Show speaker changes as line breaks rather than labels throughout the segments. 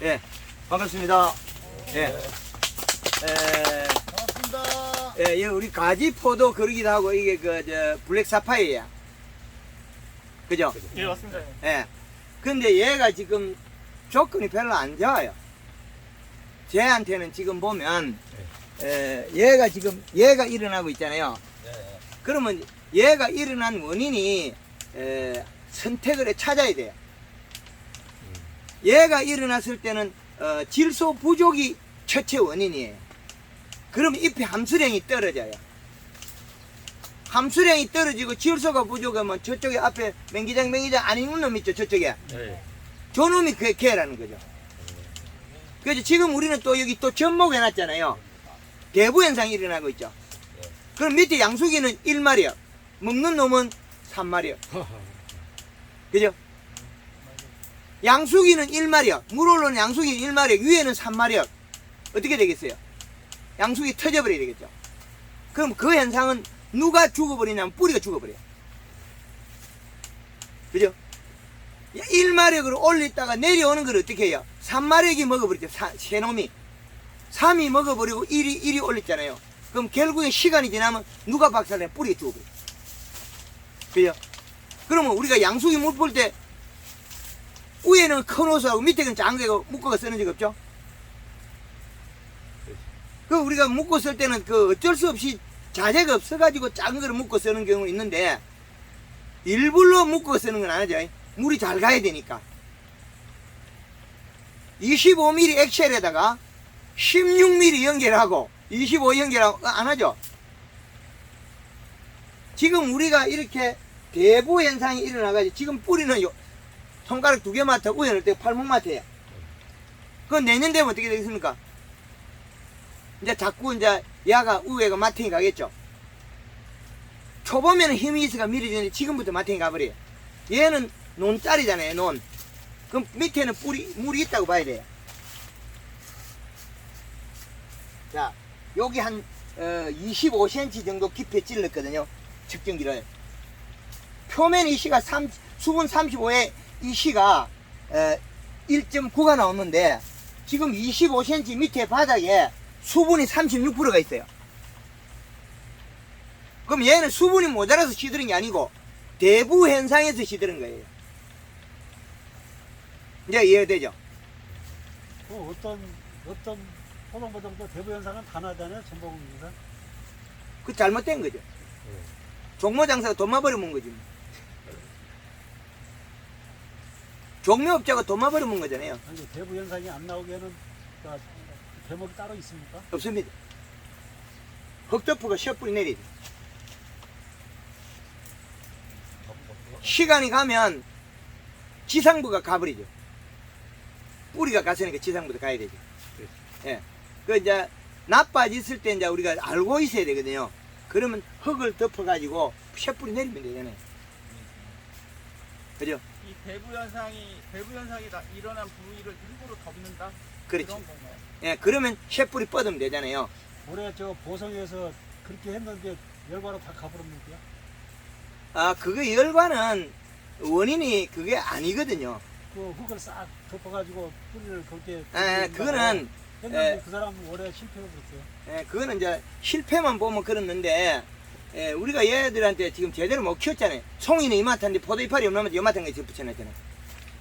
예, 반갑습니다. 예.
반갑습니다.
예, 우리 가지포도 그러기도 하고, 이게 블랙 사파이어야. 그죠?
예, 맞습니다.
예. 근데 얘가 지금 조건이 별로 안 좋아요. 쟤한테는 지금 보면, 얘가 일어나고 있잖아요. 그러면 얘가 일어난 원인이, 선택을 찾아야 돼요. 얘가 일어났을 때는, 질소 부족이 첫째 원인이에요. 그러면 잎의 함수량이 떨어져요. 함수량이 떨어지고 질소가 부족하면 저쪽에 앞에 맹기장 안 있는 놈 있죠, 저쪽에.
네.
저 놈이 걔라는 거죠. 그래서 지금 우리는 또 여기 또 접목해놨잖아요. 대부 현상이 일어나고 있죠. 그럼 밑에 양수기는 1마력, 먹는 놈은 3마력. 그죠? 양수기는 1마력, 물 올라오는 양수기는 1마력, 위에는 3마력. 어떻게 되겠어요? 양수기 터져버려야 되겠죠. 그럼 그 현상은 누가 죽어버리냐면 뿌리가 죽어버려요. 그죠? 1마력으로 올렸다가 내려오는 걸 어떻게 해요? 3마력이 먹어버리죠. 세 놈이. 3이 먹어버리고 1이 올렸잖아요. 그럼 결국에 시간이 지나면 누가 박살내? 뿌리가 죽어버려요. 그죠? 그러면 우리가 양수기 물 볼 때 위에는 큰 호수하고 밑에는 작은 거고 묶어서 쓰는 적 없죠? 그 우리가 묶고 쓸 때는 그 어쩔 수 없이 자재가 없어가지고 작은 거를 묶고 쓰는 경우는 있는데 일부러 묶고 쓰는 건 아니죠. 물이 잘 가야 되니까. 25mm 엑셀에다가 16mm 연결하고 25 연결하고 안 하죠. 지금 우리가 이렇게 대부 현상이 일어나가지고 지금 뿌리는 손가락 2개 맡아 위에 넣을 때 팔목 맡아요. 그건 내년 되면 어떻게 되겠습니까? 이제 자꾸 이제 야가 우에가 마탱이 가겠죠. 초보면은 힘이 있어가 미리 되는데 지금부터 마탱이 가버려요. 얘는 논짜리잖아요, 논. 그럼 밑에는 물이 있다고 봐야 돼요. 자, 여기 한 25cm 정도 깊이 찔렀거든요. 측정기를. 표면 이시가 수분 35에 이시가 1.9가 나오는데 지금 25cm 밑에 바닥에 수분이 36%가 있어요. 그럼 얘는 수분이 모자라서 시드는 게 아니고 대부 현상에서 시드는 거예요. 이제 이해되죠?
어떤 호동보 정도 대부 현상은 다 나잖아요. 전복입니다.
그 잘못된 거죠. 종모 장사가 돈 마버리면 거지. 종묘업자가 돈 마버리면 거잖아요.
아니, 대부 현상이 안 나오게는 대목이 따로 있습니까?
없습니다. 흙덮어가 셔뿌리 내리지. 시간이 가면 지상부가 가버리죠. 뿌리가 갔으니까 지상부도 가야 되죠. 예. 그 이제 나빠졌을 때 이제 우리가 알고 있어야 되거든요. 그러면 흙을 덮어가지고 셔뿌리 내리면 되잖아요. 그죠?
이 대부 현상이 일어난 부위를 일부러 덮는다.
그렇죠.
그런 건가요?
예, 그러면 셔뿌리 뻗으면 되잖아요.
올해 저 보성에서 그렇게 했는데 열과로 다 가버렸는데요.
아, 그거 열과는 원인이 그게 아니거든요.
그 흙을 싹 덮어가지고 뿌리를 거기에
그거는
했는데 그 사람은 올해 실패를 했어요.
그거는 이제 실패만 보면 그렇는데 우리가 얘들한테 지금 제대로 못 키웠잖아요. 송이는 이마트인데 포도 이파리 없는 요마트한 거 지금 붙여놨잖아요.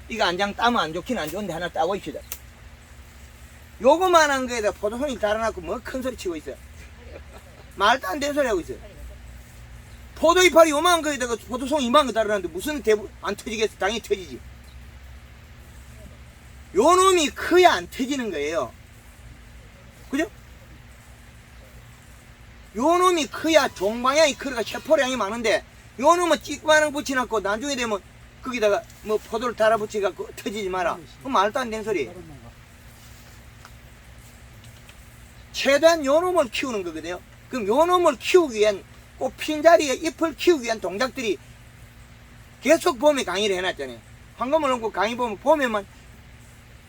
이거 안장 따면 안 좋긴 안 좋은데 하나 따고 있시다. 요거만한 거에다 포도송이 달아놨고 뭐 큰 소리 치고 있어요. 말도 안 되는 소리 하고 있어요. 포도 이파리 요만한 거에다가 포도송이 이만한 거 달아놨는데 무슨 대부 안 터지겠어? 당연히 터지지. 요 놈이 커야 안 터지는 거예요. 그죠? 요 놈이 커야 종방향이 크니까 셰포량이 많은데 요 놈은 찍만한 거 붙여놨고 나중에 되면 거기다가 뭐 포도를 달아붙여갖고 터지지 마라. 그 말도 안 되는 소리. 최대한 요 놈을 키우는 거거든요. 그럼 요 놈을 키우기 위한 꽃 핀 자리에 잎을 키우기 위한 동작들이 계속 봄에 강의를 해놨잖아요. 황금을 얹고 강의 보면 봄에만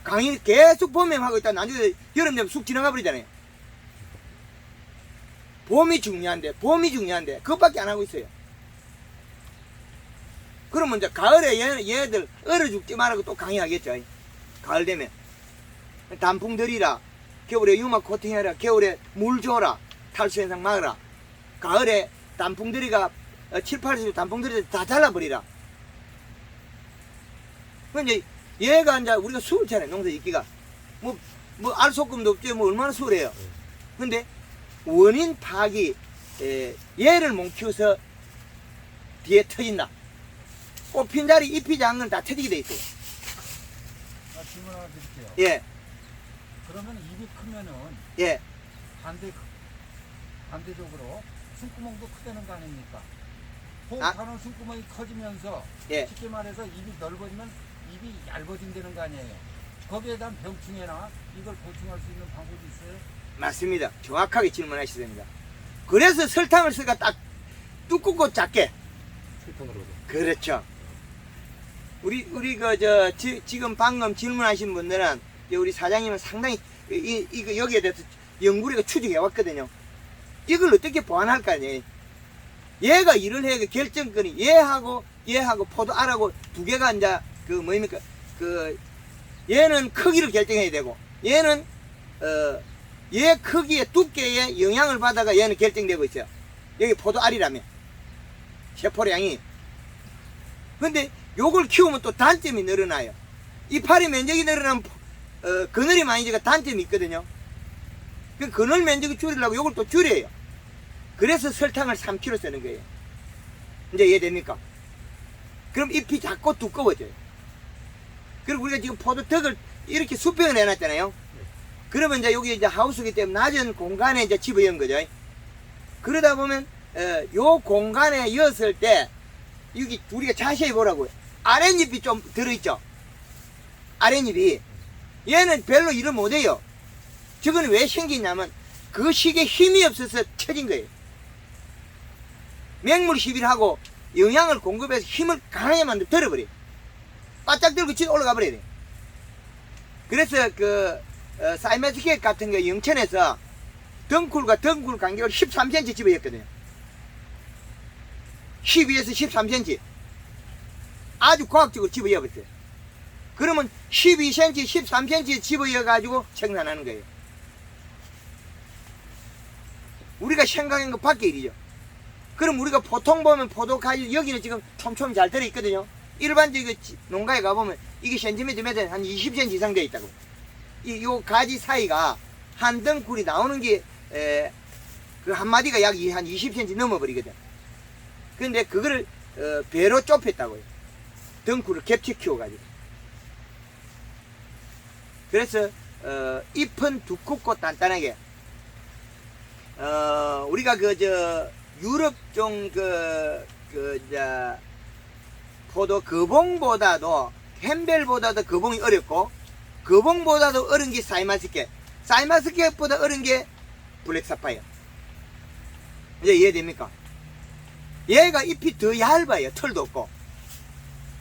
강의 계속 봄에 하고 있다 나중에 여름 되면 쑥 지나가 버리잖아요. 봄이 중요한데 그것밖에 안 하고 있어요. 그러면 이제 가을에 얘네들 얼어 죽지 말라고 또 강의하겠죠. 가을 되면 단풍 들이라, 겨울에 유막 코팅해라, 겨울에 물 줘라, 탈수 현상 막으라, 가을에 단풍 들이가 7, 80 단풍 들이 다 잘라버리라. 근데 얘가 이제 우리가 수월잖아요, 농사 짓기가. 뭐 알속금도 없죠. 뭐 얼마나 수월해요. 근데 원인 파악이 얘를 못 키워서 뒤에 터진다. 꽃핀 자리 잎이 작은 건 다 터지게 돼 있어요.
질문 하나 드릴게요.
예,
그러면 입이 크면은
예,
반대적으로 숨구멍도 크다는 거 아닙니까?
아.
호흡하는 숨구멍이 커지면서
예.
쉽게 말해서 입이 넓어지면 입이 얇아진다는 거 아니에요? 거기에 대한 병충해나 이걸 보충할 수 있는 방법이 있어요?
맞습니다. 정확하게 질문하셨습니다. 그래서 설탕을 쓰가 딱 두껍고 작게.
설탕으로.
그렇죠. 우리 지금 방금 질문하신 분들은 우리 사장님은 상당히 이거 여기에 대해서 연구를 추적해 왔거든요. 이걸 어떻게 보완할까 아니에요. 얘가 일을 해 결정권이 얘하고 포도알하고 두 개가 이제 그 뭡니까 얘는 크기를 결정해야 되고 얘는 얘 크기의 두께에 영향을 받아가 얘는 결정되고 있어요. 여기 포도알이라면 세포량이. 근데 요걸 키우면 또 단점이 늘어나요. 이파리 면적이 늘어나면 그늘이 많이 지가 단점이 있거든요. 그 그늘 면적을 줄이려고 요걸 또 줄여요. 그래서 설탕을 3kg 쓰는 거예요. 이제 이해됩니까? 그럼 잎이 작고 두꺼워져요. 그리고 우리가 지금 포도떡을 이렇게 수평을 해놨잖아요. 그러면 이제 여기 이제 하우스이기 때문에 낮은 공간에 이제 집어연 거죠. 그러다 보면 요 공간에 이었을 때 여기 우리가 자세히 보라고요. 아랫잎이 좀 들어있죠. 아랫잎이 얘는 별로 일을 못해요. 저거는 왜 생기냐면 그 식에 힘이 없어서 처진 거예요. 맹물 시비를 영양을 공급해서 힘을 강하게 만들어 들어버려요. 바짝 들고 치고 올라가 버려야 돼요. 그래서 사이마스켓 같은 거 영천에서 덩굴과 덩굴 간격을 13cm 집어였거든요. 12에서 13cm. 아주 과학적으로 집어여버렸어요. 그러면 12cm, 13cm 집어여가지고 생산하는 거예요. 우리가 생각한 것 밖의 일이죠. 그럼 우리가 보통 보면 포도 가지, 여기는 지금 촘촘히 잘 들어있거든요. 일반적인 농가에 가보면 이게 센티미터 몇에 한 20cm 이상 되어 있다고. 요 가지 사이가 한 덩굴이 나오는 게, 그 한 마디가 약 한 20cm 넘어버리거든. 근데 그거를, 배로 좁혔다고요. 덩굴을 겹쳐 키워가지고. 그래서, 잎은 두껍고 단단하게, 우리가 유럽종 포도 거봉보다도 햄벨보다도 거봉이 어렵고 거봉보다도 어려운 게 사이마스켓, 사이마스켓보다 어려운 게 블랙사파이어. 이제 이해됩니까? 얘가 잎이 더 얇아요. 털도 없고.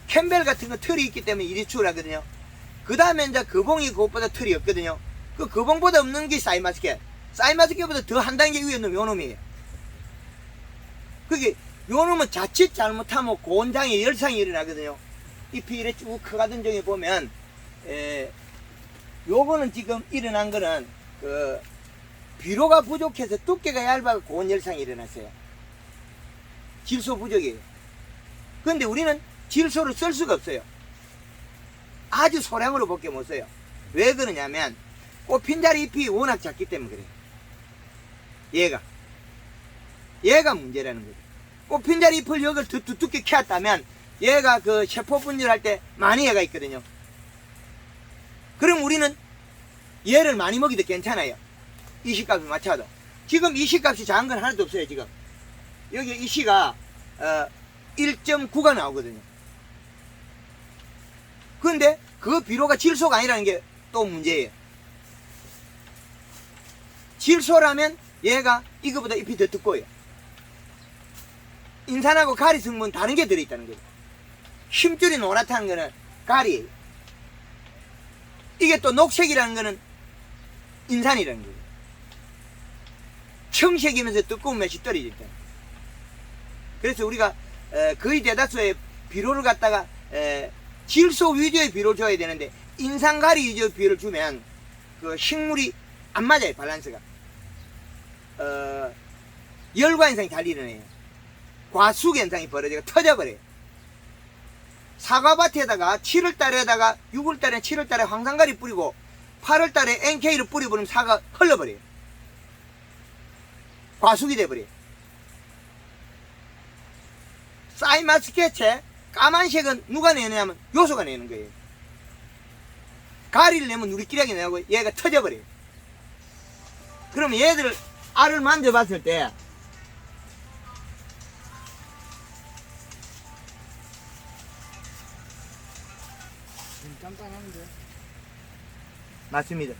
캠벨 같은 거 털이 있기 때문에 이리 추울하거든요. 그 다음에 이제 거봉이 그것보다 털이 없거든요. 그 거봉보다 없는 게 사이마스켓. 사이마스켓보다 더 한 단계 위에 있는 요 놈이에요. 그게 요 놈은 자칫 잘못하면 고온장에 열상이 일어나거든요. 잎이 이렇게 쭉 커가던 중에 보면 요거는 지금 일어난 거는 비료가 부족해서 두께가 얇아서 고온 열상이 일어났어요. 질소 부족이에요. 그런데 우리는 질소를 쓸 수가 없어요. 아주 소량으로 밖에 못 써요. 왜 그러냐면 꽃핀자리 잎이 워낙 작기 때문에 그래요. 얘가 문제라는 거죠. 꽃핀자리 잎을 여기를 더 두껍게 키웠다면 얘가 그 세포 분열할 때 많이 얘가 있거든요. 그럼 우리는 얘를 많이 먹이도 괜찮아요. 이식값을 맞춰도. 지금 이식값이 작은 건 하나도 없어요. 지금 여기 이시가 1.9가 나오거든요. 그런데 그 비료가 질소가 아니라는 게 또 문제예요. 질소라면 얘가 이거보다 잎이 더 두꺼워요. 인산하고 가리 성분 다른 게 들어있다는 거예요. 힘줄이 노랗다는 거는 가리예요. 이게 또 녹색이라는 거는 인산이라는 거예요. 청색이면서 두꺼운 맛이 떨어질 때. 그래서 우리가 거의 대다수의 비료를 갖다가 질소 위주의 비료를 줘야 되는데 인산가리 위주의 비료를 주면 그 식물이 안 맞아요, 밸런스가. 열과 현상이 잘 일어나요. 과숙 현상이 벌어지고 터져버려요. 사과밭에다가 7월달에다가 6월달에 7월달에 황산가리 뿌리고 8월달에 NK를 뿌려버리면 사과 흘러버려요. 과숙이 돼버려요. 사이마스케체 까만색은 누가 내느냐면 요소가 내는 거예요. 가리를 내면 누리끼리하게 내고 얘가 터져버려요. 그러면 얘들 알을 만져봤을 때
좀 단단한데.
맞습니다.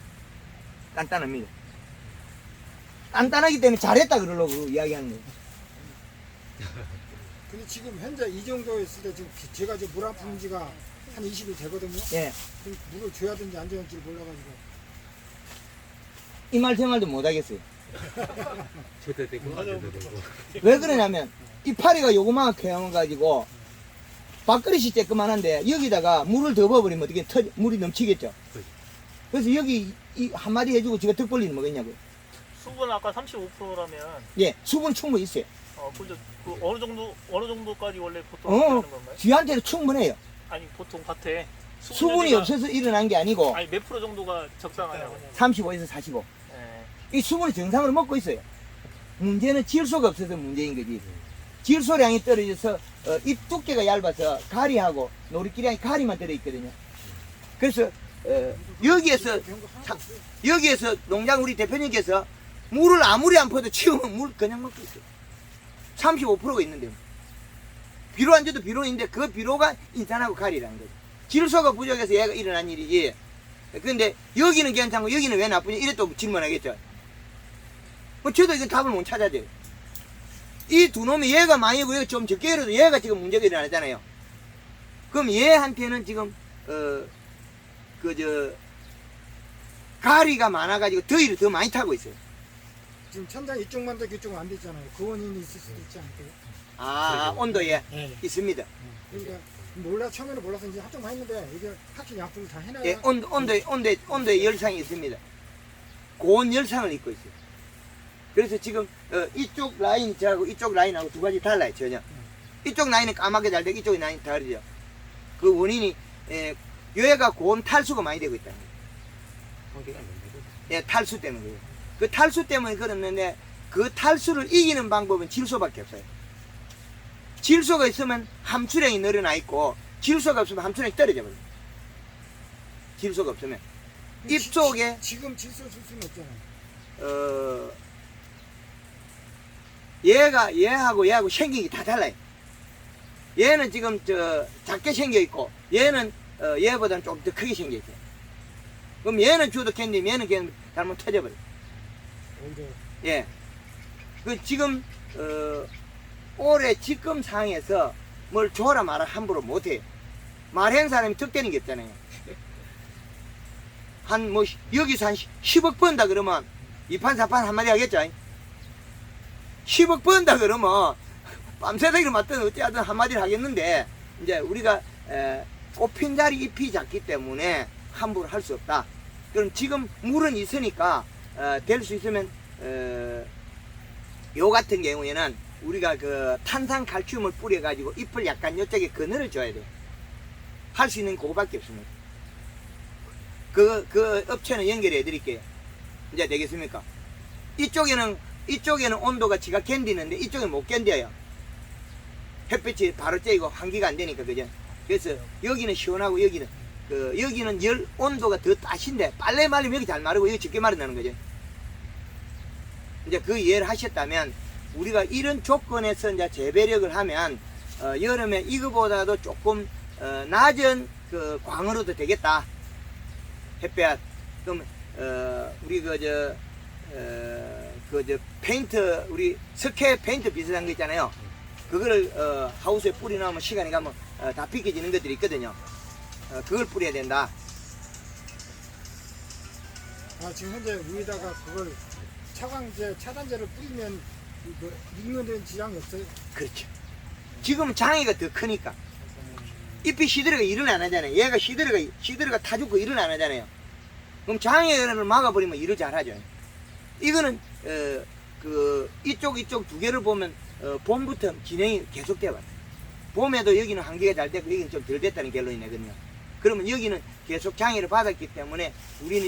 단단합니다. 단단하기 때문에 잘했다 그러려고 이야기하는 거예요.
근데 지금 현재 이 정도 있을 때 지금 제가 지금 물 아픈 지가 한 20일 되거든요.
예.
그럼 물을 줘야 되는지 안 줘야 될지 몰라가지고.
이 말 저 말도 못하겠어요.
저때 되고 저때 되고.
왜 그러냐면 이파리가 요거만 캐어가지고 밥그릇이 쬐끄만한데 여기다가 물을 더 부어버리면 어떻게 물이 넘치겠죠. 그래서 여기 이 한마디 해주고 제가 득벌리는 뭐겠냐고요.
수분 아까 35%라면
예, 수분 충분히 있어요.
그죠? 그 어느 정도까지 원래 보통
어,
하는 건가요?
쥐한테는 충분해요.
아니 보통 밭에
수분이
유지가-
없어서 일어난 게 아니고
아니 몇 프로 정도가 적당하냐고.
35에서 45.
예.
이 수분을 정상으로 먹고 있어요. 문제는 질소가 없어서 문제인 거지. 질소량이 떨어져서 잎 두께가 얇아서 가리하고 노리끼리하고 가리만 들어있거든요. 그래서 여기에서 여기에서 농장 우리 대표님께서 물을 아무리 안 퍼도 지금은 물 그냥 먹고 있어요. 35%가 있는데요. 비료 안 줘도 비료인데 그 비료가 인산하고 가리라는 거죠. 질소가 부족해서 얘가 일어난 일이지. 근데 여기는 괜찮고 여기는 왜 나쁘냐 이래 또 질문하겠죠. 뭐 저도 이건 답을 못 찾아줘요. 이 두 놈이 얘가 많이고 얘가 좀 적게 일어도 얘가 지금 문제가 일어나잖아요. 그럼 얘한테는 지금 가리가 많아가지고 더위를 더 많이 타고 있어요.
지금 천장 이쪽만 더 이쪽은 안 됐잖아요. 그 원인이 있을 수도 있지 않을까요?
온도에
네.
있습니다.
그러니까 처음에는 몰라서 이제 한쪽만 했는데 이게 확실히 약품을 다 해놔야.
예, 온도에 열상이 있습니다. 고온 열상을 입고 있어요. 그래서 지금 이쪽 라인 저하고 이쪽 라인하고 두 가지 달라요 전혀. 이쪽 라인은 까맣게 잘 되고 이쪽 라인이 다르죠. 그 원인이 얘가 고온 탈수가 많이 되고 있다는 거예요. 예, 탈수 때문에. 그 탈수 때문에 그랬는데 그 탈수를 이기는 방법은 질소밖에 없어요. 질소가 있으면 함수량이 늘어나 있고 질소가 없으면 함수량이 떨어져 버려요. 질소가 없으면 잎 속에
지금 질소 줄 수는 없잖아요.
얘하고 생긴 게 다 달라요. 얘는 지금 작게 생겨 있고 얘는 얘보다는 좀 더 크게 생겨 있어요. 그럼 얘는 줘도 캔디 얘는 그냥 잘못 터져버려.
오히려
예. 그 지금 올해 지금 상에서 뭘 줘라 말아 함부로 못해요. 말한 사람이 득되는 게 없잖아요. 여기서 한 10억 번다 그러면 2판 4판 한마디 하겠죠. 10억 번다 그러면 밤새도기를 맞든 어찌하든 한마디를 하겠는데 이제 우리가 꽃핀 자리 잎이 작기 때문에 함부로 할 수 없다. 그럼 지금 물은 있으니까 될 수 있으면 요 같은 경우에는 우리가 그 탄산 칼슘을 뿌려 가지고 잎을 약간 이쪽에 그늘을 줘야 돼. 할 수 있는 그거밖에 없습니다. 그 업체는 연결해 드릴게요. 이제 되겠습니까? 이쪽에는 온도가 지가 견디는데 이쪽은 못 견뎌요. 햇빛이 바로 쬐고 환기가 안 되니까 그죠? 그래서 여기는 시원하고 여기는 열 온도가 더 따신데 빨래 말리면 여기 잘 마르고 여기 적게 마른다는 거죠. 이제 그 이해를 하셨다면 우리가 이런 조건에서 이제 재배력을 하면 여름에 이거보다도 조금 낮은 그 광으로도 되겠다. 햇볕. 그럼 우리 페인트 우리 석회 페인트 비슷한 거 있잖아요. 그거를 하우스에 뿌리 놓으면 시간이 가면 다 비켜지는 것들이 있거든요. 그걸 뿌려야 된다.
지금 현재 위에다가 그걸 차단제를 뿌리면 익는 데는 지장이 없어요.
그렇죠. 지금 장애가 더 크니까. 잎이 시들어가 일을 안 하잖아요. 얘가 시들어가 타죽고 일을 안 하잖아요. 그럼 장애를 막아버리면 일을 잘하죠. 이거는 이쪽 두 개를 보면 봄부터 진행이 계속돼요. 봄에도 여기는 한계가 잘 되고 여기는 좀 덜 됐다는 결론이 나거든요. 그러면 여기는 계속 장애를 받았기 때문에 우리는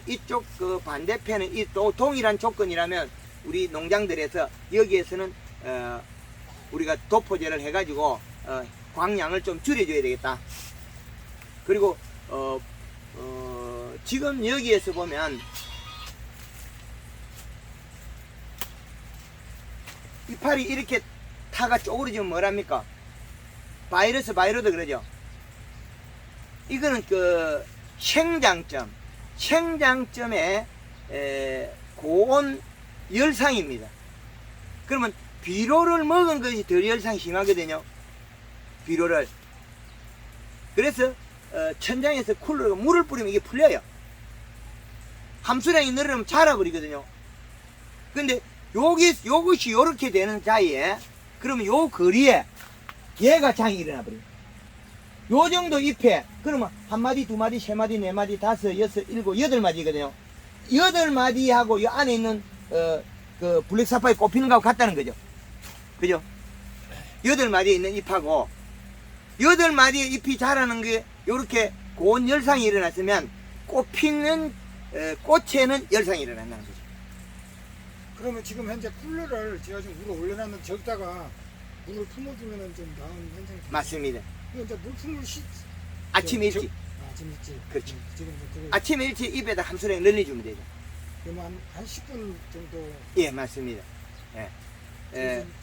이쪽 그 반대편은 또 동일한 조건이라면 우리 농장들에서 여기에서는 우리가 도포제를 해가지고 광량을 좀 줄여줘야 되겠다. 그리고 지금 여기에서 보면 이파리 이렇게 타가 쪼그러지면 뭐랍니까? 바이러드 그러죠. 이거는 그 생장점의 고온 열상입니다. 그러면 비료를 먹은 것이 덜 열상이 심하거든요. 비료를. 그래서 천장에서 쿨러가 물을 뿌리면 이게 풀려요. 함수량이 늘어나면 자라버리거든요. 근데 요것이 요렇게 되는 자리에 그러면 요 거리에 얘가 장이 일어나 버려요. 요 정도 잎에 그러면 한 마디, 두 마디, 세 마디, 네 마디, 다섯, 여섯, 일곱, 여덟 마디거든요. 여덟 마디하고 이 안에 있는 그 블랙 사파이 꼽히는 거하고 같다는 거죠. 그죠? 여덟 마디에 있는 잎하고 여덟 마디의 잎이 자라는 게 요렇게 고온 열상이 일어났으면 꽃피는 꽃에는 열상이 일어난다는 거죠.
그러면 지금 현재 쿨러를 제가 지금 물을 올려놨는데 저기다가 물을 품어주면 좀 나은 현상이 됩니다.
맞습니다.
그럼 이제 물품을
아침 일찍.
아침 일찍.
그렇죠.
지금 그걸
아침 일찍 입에다 함수량 늘려주면 되죠.
그러면 한 10분 정도.
예, 맞습니다.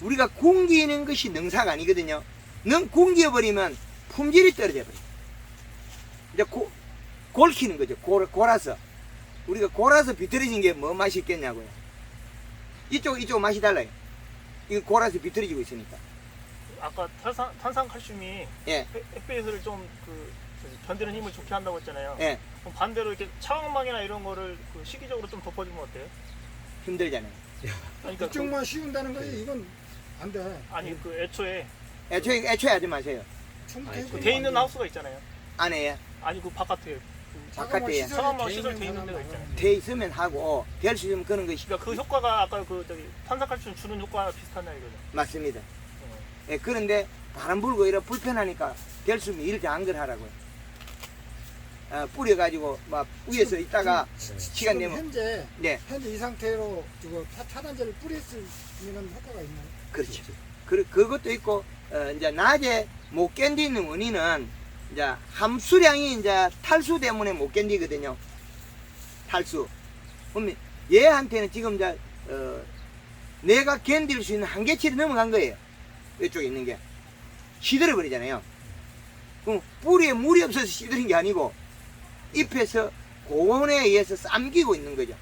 우리가 굶기는 것이 능사가 아니거든요. 굶겨버리면 품질이 떨어져 버려요. 이제 골키는 거죠. 골아서. 우리가 골아서 비틀어진 게 뭐 맛이 있겠냐고요. 이쪽 맛이 달라요. 이거 골아서 비틀어지고 있으니까.
아까 탄산칼슘이
예,
햇빛을 좀 견디는 힘을 좋게 한다고 했잖아요.
예,
그럼 반대로 이렇게 차광막이나 이런 거를 그 시기적으로 좀 덮어주면 어때요?
힘들잖아요.
그러니까
이쪽만 씌운다는 거지 이건 안 돼.
아니 그 애초에
애초에 하지 마세요.
그 돼 있는 하우스가 있잖아요.
안에
아니 그 바깥에
바깥에
차광막 시설 돼 있는 데가 있잖아요.
돼 있으면 하고 될 수 있으면 그런 것이
그러니까 그 효과가 아까 그 탄산칼슘 주는 효과와 비슷하냐 이거죠.
맞습니다. 예, 그런데 바람 불고 이래 불편하니까 될 수 있으면 일 잘한 걸 하라고요. 뿌려가지고 막 위에서 있다가 시간
지금
되면
현재
네,
이 상태로 저거 차단제를 뿌렸으면 효과가 있나요?
그렇죠. 그것도 있고 이제 낮에 못 견디는 원인은 이제 함수량이 이제 탈수 때문에 못 견디거든요. 탈수. 그러면 얘한테는 지금 이제 내가 견딜 수 있는 한계치를 넘어간 거예요. 이쪽에 있는 게 시들어 버리잖아요. 그럼 뿌리에 물이 없어서 시들은 게 아니고 잎에서 고온에 의해서 삶기고 있는 거죠.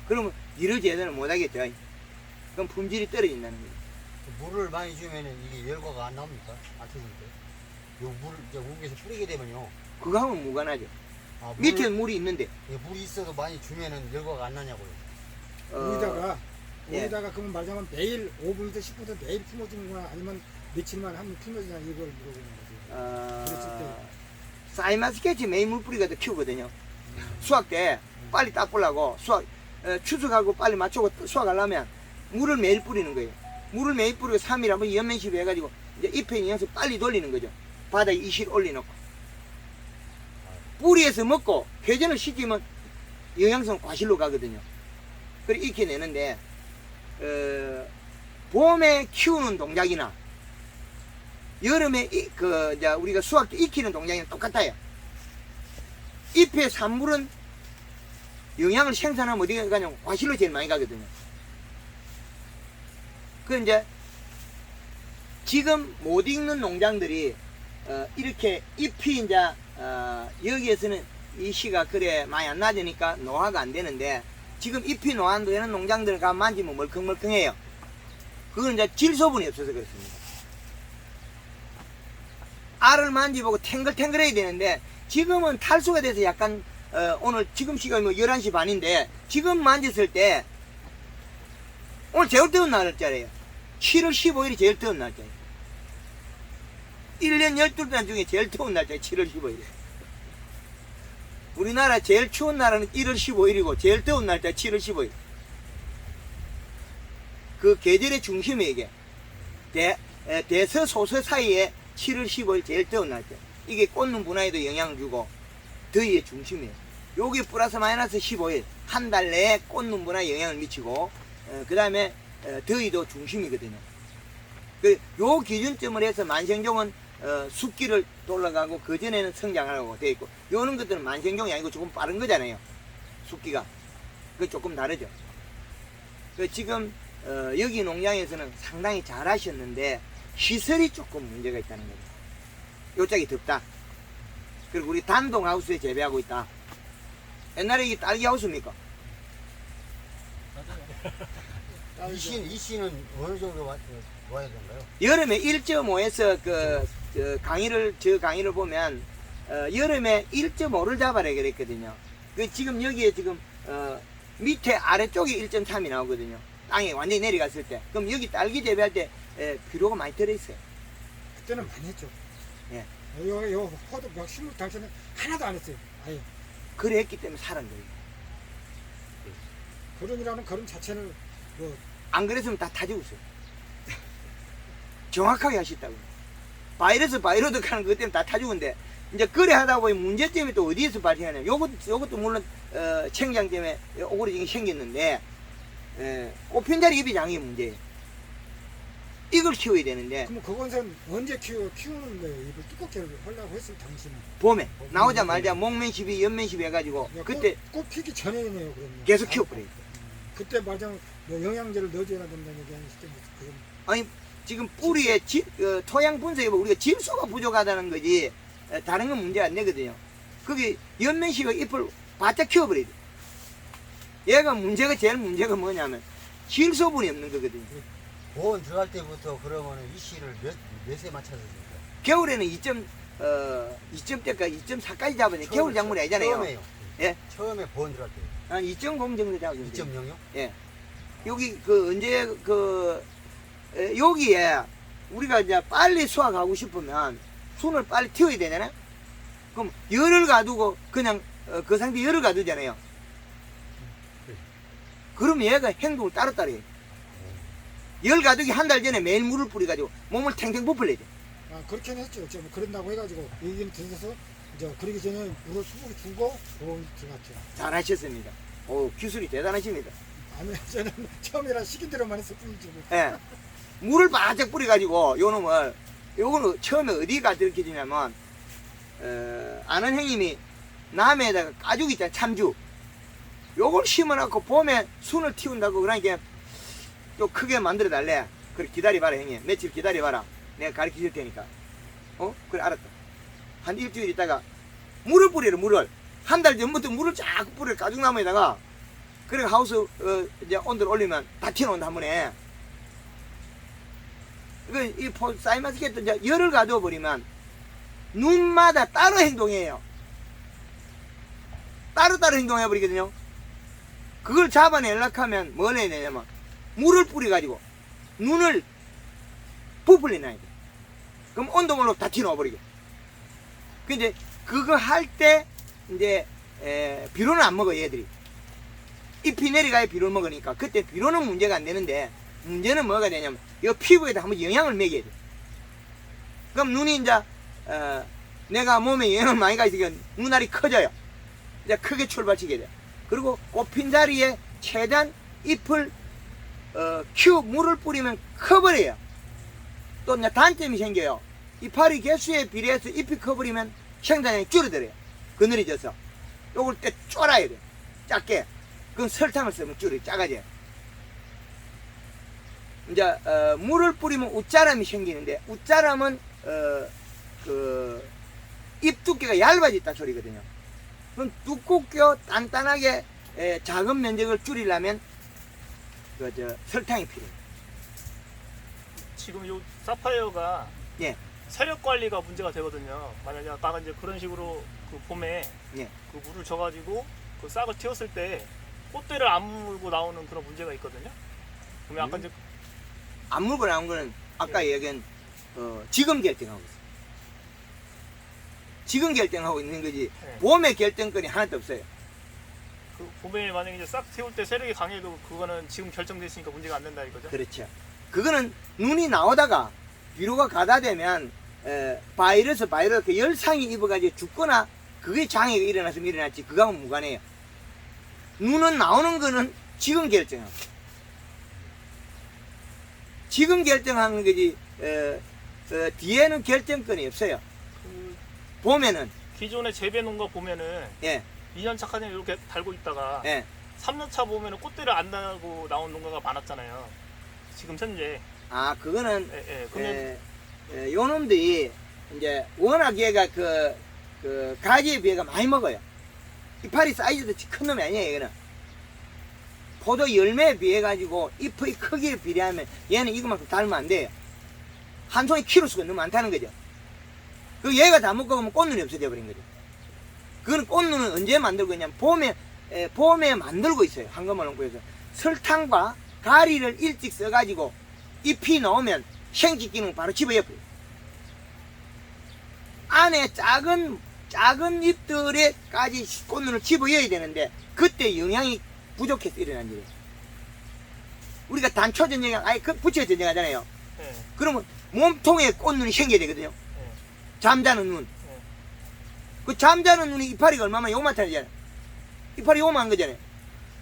그러면 일을 제대로 못 하겠죠. 그럼 품질이 떨어진다는 거죠.
물을 많이 주면은 이게 열과가 안 나옵니까? 안 터지는데. 요 물을 이제 우기에서 뿌리게 되면요.
그거하고는 무관하죠.
아,
밑에 물이 있는데
물이 있어도 많이 주면은 열과가 안 나냐고요.
예.
여기다가 그러면 말하자면 매일 5분에서 10분에서 매일 품어주는 거나 아니면 며칠만 한번 품어주냐 이걸 물어보는 거죠. 그랬을 때
사이마스케치 매일 물 뿌리가 더 키우거든요. 수확 때 빨리 딱 뿌려고 추석하고 빨리 맞추고 수확하려면 물을 매일 뿌리는 거예요. 물을 매일 뿌리고 3일 한번 연면시로 해가지고 이제 잎에 영양소 빨리 돌리는 거죠. 바닥에 이실 올려놓고 뿌리에서 먹고 회전을 시키면 영양소는 과실로 가거든요. 그래 익혀내는데 봄에 키우는 동작이나 여름에 우리가 수확 때 익히는 동작이랑 똑같아요. 잎의 산물은 영양을 생산하면 어디가 가냐면 과실로 제일 많이 가거든요. 그 이제 지금 못 익는 농장들이 이렇게 잎이 이제 여기에서는 이 시가 그래 많이 안 낮으니까 노화가 안 되는데 지금 잎이 노화 안 되는 농장들 가 만지면 멀컹멀컹해요. 그건 이제 질소분이 없어서 그렇습니다. 알을 만지보고 탱글탱글해야 되는데 지금은 탈수가 돼서 약간 오늘 지금 시간이 뭐 11시 반인데 지금 만졌을 때 오늘 제일 더운 날짜래요. 7월 15일이 제일 더운 날짜예요. 1년 12달 중에 제일 더운 날짜예요. 7월 15일이. 우리나라 제일 추운 날은 1월 15일이고 제일 더운 날짜 7월 15일. 그 계절의 중심이 이게 대서소서 사이에 7월 15일 제일 더운 날짜. 이게 꽂는 분화에도 영향을 주고 더위의 중심이에요. 여기 플러스 마이너스 15일 한 달 내에 꽂는 분화에 영향을 미치고 그 다음에 더위도 중심이거든요. 요 기준점을 해서 만생종은 숫기를 돌아가고 그 전에는 성장하라고 되어 있고 요런 것들은 만생종이 아니고 조금 빠른 거잖아요. 숫기가 그 조금 다르죠. 지금 여기 농장에서는 상당히 잘 하셨는데 시설이 조금 문제가 있다는 거죠. 요짝이 덥다. 그리고 우리 단독 하우스에 재배하고 있다. 옛날에 이게 딸기 하우스입니까?
이 씨는 어느 정도 와야 되나요?
여름에 1.5에서 저 강의를 보면 여름에 1.5를 잡아라 그랬거든요. 지금 여기에 지금 밑에 아래쪽에 1.3이 나오거든요. 땅에 완전히 내려갔을 때. 그럼 여기 딸기 재배할 때 비료가 많이 들어있어요.
그때는 많이 했죠.
예.
요 호두 막 심을 당시에는 하나도 안 했어요. 아예.
그래 했기 때문에 살은 거예요.
거름이라는 거름 자체는 뭐
안 그랬으면 다 죽었어요. 정확하게 하셨다고요. 바이러스 바이러드 하는 것 때문에 다 죽은데 이제 그래 하다 보니 문제점이 또 어디에서 발생하냐. 요것도 물론 청장 때문에 오그라지게 생겼는데 꽃핀 자리 입이 장이 문제예요. 이걸 키워야 되는데
그럼 그것은 언제 키우는 거예요? 이걸 두껍게 하려고 했을 당시는.
봄에 나오자마자 목면 시비 연면 시비 해가지고 그때
꽃 피기 전에네요. 그러면.
계속 키워버려요.
그때 말하자면 뭐 영양제를 넣어줘야 된다는 얘기 하셨을 때 그건
아니 지금 뿌리에 토양 분석해보면 우리가 질소가 부족하다는 거지 다른 건 문제 안 되거든요. 거기 연면시가 잎을 바짝 키워버려야 돼. 얘가 제일 문제가 뭐냐면 질소분이 없는 거거든요.
보온 들어갈 때부터 그러면은 이 씨를 몇에 맞춰서 줍니까?
겨울에는 2점대까지 2.4까지 잡으니 겨울 작물이 아니잖아요.
처음에요.
예?
처음에 보온 들어갈 때
한 2.0 정도 잡으면 돼요.
2.0요?
예. 여기 언제 여기에 우리가 이제 빨리 수확하고 싶으면 순을 빨리 틔워야 되잖아요. 그럼 열을 가두고 그냥 그 상태 열을 가두잖아요. 그럼 얘가 행동을 따로따로 해요. 열 가두기 한 달 전에 매일 물을 뿌려가지고 몸을 탱탱 부풀려야 돼.
그렇게는 했죠. 뭐 그런다고 해가지고 여기는 들어서 이제 그러기 전에 물을 수북이 주고 보온 들어갔죠.
잘하셨습니다. 오, 기술이 대단하십니다.
아니 저는 처음이라 시킨 대로만 했을 뿐이지. 뭐.
예. 물을 바짝 뿌려가지고 요거는 처음에 어디가 이렇게 되냐면 아는 형님이 남해에다가 가죽 있잖아, 참주. 요걸 심어놓고 봄에 순을 틔운다고 그러니까 좀 크게 만들어 달래. 그래 기다려봐라 형님. 며칠 기다려봐라. 내가 가르쳐 줄 테니까. 그래 알았다. 한 일주일 있다가 물을 뿌리래. 물을 한 달 전부터 물을 자꾸 뿌려 가죽나무에다가. 그래 하우스 이제 온도를 올리면 다 튀어나온다 한 번에. 이 사이마스켓도 이제 열을 가두어 버리면 눈마다 따로 행동해요. 따로따로 행동해 버리거든요. 그걸 잡아내려고 하면 뭘 해야 되냐면 물을 뿌려가지고 눈을 부풀려놔야 돼. 그럼 온도물로 다 튀어나와 버리게. 근데 그거 할 때 이제 비료는 안 먹어 얘들이. 잎이 내려가야 비료를 먹으니까 그때 비료는 문제가 안 되는데 문제는 뭐가 되냐면 이 피부에다 한번 영향을 먹여야 돼. 그럼 눈이 이제 내가 몸에 영향을 많이 가있으니까 눈알이 커져요. 이제 크게 출발시게 돼. 그리고 꽃핀 자리에 최대한 잎을 물을 뿌리면 커버려요. 또 이제 단점이 생겨요. 이파리 개수에 비례해서 잎이 커버리면 생산량이 줄어들어요. 그늘이 져서 요걸 때 쫄아야 돼. 작게. 그럼 설탕을 쓰면 줄이 작아져요. 이제 물을 뿌리면 웃자람이 생기는데 웃자람은 잎 두께가 얇아졌다 소리거든요. 그럼 두껍게 단단하게 작은 면적을 줄이려면 설탕이 필요해요.
지금 요 사파이어가
예.
세력 관리가 문제가 되거든요. 만약에 아까 이제 그런 식으로 그 봄에
예.
그 물을 줘가지고 그 싹을 틔웠을 때 꽃대를 안 물고 나오는 그런 문제가 있거든요. 그러면 아까 이제
안 물고 나온 거는 아까 얘기한 지금 결정하고 있어요. 지금 결정하고 있는 거지
네.
봄에 결정권이 하나도 없어요.
그 봄에 만약에 이제 싹 태울 때 세력이 강해도 그거는 지금 결정됐으니까 문제가 안 된다 이거죠?
그렇죠. 그거는 눈이 나오다가 비료가 가다 되면 바이러스 그 열상이 입어가지고 죽거나 그게 장애가 일어났으면 일어났지 그거하고는 무관해요. 눈은 나오는 거는 지금 결정하고 지금 결정하는 거지 뒤에는 결정권이 없어요.
그
봄에는
기존의 재배 농가 보면은
예,
2년차 카드를 이렇게 달고 있다가
예.
3년차 보면은 꽃대를 안 달고 나온 농가가 많았잖아요. 지금 현재.
아 그거는
예, 예. 그러면
요 놈들이 이제 워낙 얘가 그 가지에 비해가 많이 먹어요. 이파리 사이즈도 큰 놈이 아니에요, 얘는. 포도 열매에 비해 가지고 잎의 크기에 비례하면 얘는 이거만큼 달면 안 돼요. 한 송이 키로수가 너무 많다는 거죠. 그 얘가 다 먹고 가면 꽃눈이 없어져 버린 거죠. 그건 꽃눈은 언제 만들고 있냐면 봄에 만들고 있어요. 한꺼번에 농구에서 설탕과 가리를 일찍 써가지고 잎이 나오면 생기 기능 바로 집어넣어요. 안에 작은 잎들에까지 꽃눈을 집어넣어야 되는데 그때 영양이 부족해서 일어난 일이에요. 우리가 단초 전쟁 아예 붙여 전쟁하잖아요.
예,
그러면 몸통에 꽃눈이 생겨야 되거든요.
예.
잠자는 눈. 그 잠자는 눈이 이파리가 얼마나 요만하잖아요. 이파리 요만한 거잖아요.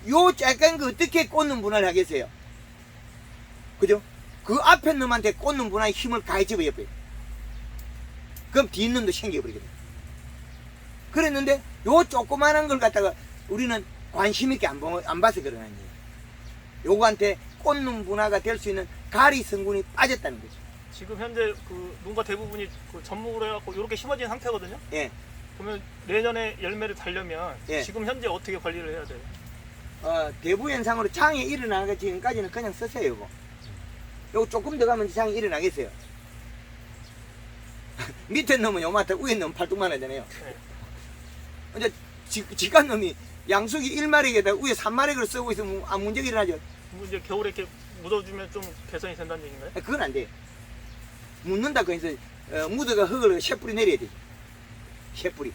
요 작은 거 어떻게 꽃눈 분할을 하겠어요? 그죠? 그 앞에 놈한테 꽃눈 분할에 힘을 가해 집어넣어요. 그럼 뒷놈도 생겨버리거든요. 그랬는데 요 조그만한 걸 갖다가 우리는 관심 있게 안 봐서 그러는 거예요. 요거한테 꽃눈 분화가 될 수 있는 가리 성분이 빠졌다는 거죠.
지금 현재 그 농가 대부분이 그 접목으로 해갖고 이렇게 심어진 상태거든요.
예.
그러면 내년에 열매를 달려면
예.
지금 현재 어떻게 관리를 해야 돼요?
대부 현상으로 장애 일어나는 거 지금까지는 그냥 쓰세요, 요거. 요거 조금 더 가면 장애 일어나겠어요. 밑에 놈은 요만하다, 위에 놈은 팔뚝만 하잖아요.
네.
이제 직간 놈이 양숙이 1마리에다 위에 3마리를 쓰고 있으면 아무 문제가 일어나죠.
그럼 이제 겨울에 이렇게 묻어주면 좀 개선이 된다는 얘기인가요?
그건 안 돼요. 묻는다 그래서 묻어가 흙을 쇠뿌리 내려야 되죠. 쇠뿌리.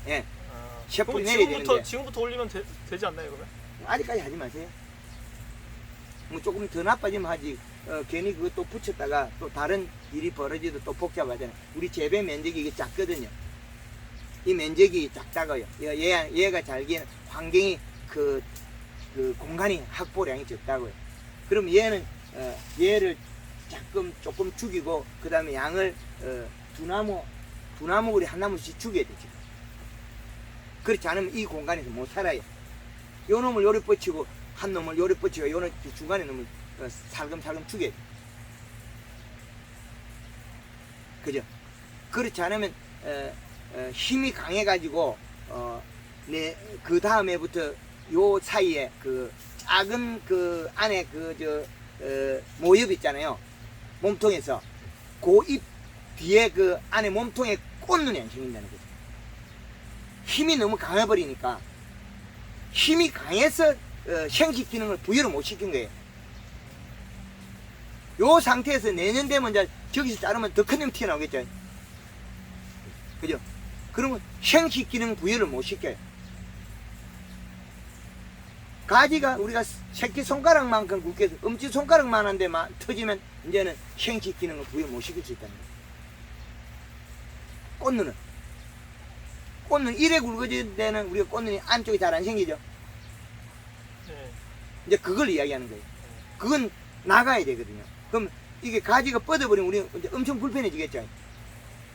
예.
아,
셰프리
그럼
내려야 되는데.
지금부터 올리면 되지 않나요, 그러면?
아직까지 하지 마세요. 뭐 조금 더 나빠지면 하지. 괜히 그거 또 붙였다가 또 다른 일이 벌어지도 또 복잡하잖아요. 우리 재배 면적이 이게 작거든요. 이 면적이 작다고요. 얘가 잘기에는 환경이 그 공간이 확보량이 적다고요. 그럼 얘는 얘를 조금 죽이고 그 다음에 양을 두 나무구리 한 나무씩 죽여야 되죠. 그렇지 않으면 이 공간에서 못 살아요. 요 놈을 요리 뻗치고 한 놈을 요리 뻗치고 요는 중간에 놈을 살금살금 죽여야 돼. 그죠? 그렇지 않으면 힘이 강해가지고 그 다음에부터 요 사이에 그 작은 그 안에 모엽 있잖아요. 몸통에서 그 잎 뒤에 그 안에 몸통에 꽃눈이 안 생긴다는 거죠. 힘이 너무 강해버리니까 힘이 강해서 생식 기능을 부여를 못 시킨 거예요. 요 상태에서 내년 되면 이제 저기서 자르면 더 큰 놈 튀어나오겠죠. 그죠? 그러면 생식 기능 부여를 못 시켜요. 가지가 우리가 새끼손가락만큼 굵게 해서 엄지손가락만 한데 터지면 이제는 생식 기능을 부여 못 시킬 수 있다는 거예요. 꽃눈은 이래 굵어질 때는 우리가 꽃눈이 안쪽이 잘 안 생기죠.
네.
이제 그걸 이야기하는 거예요. 그건 나가야 되거든요. 그럼 이게 가지가 뻗어버리면 우리는 이제 엄청 불편해지겠죠.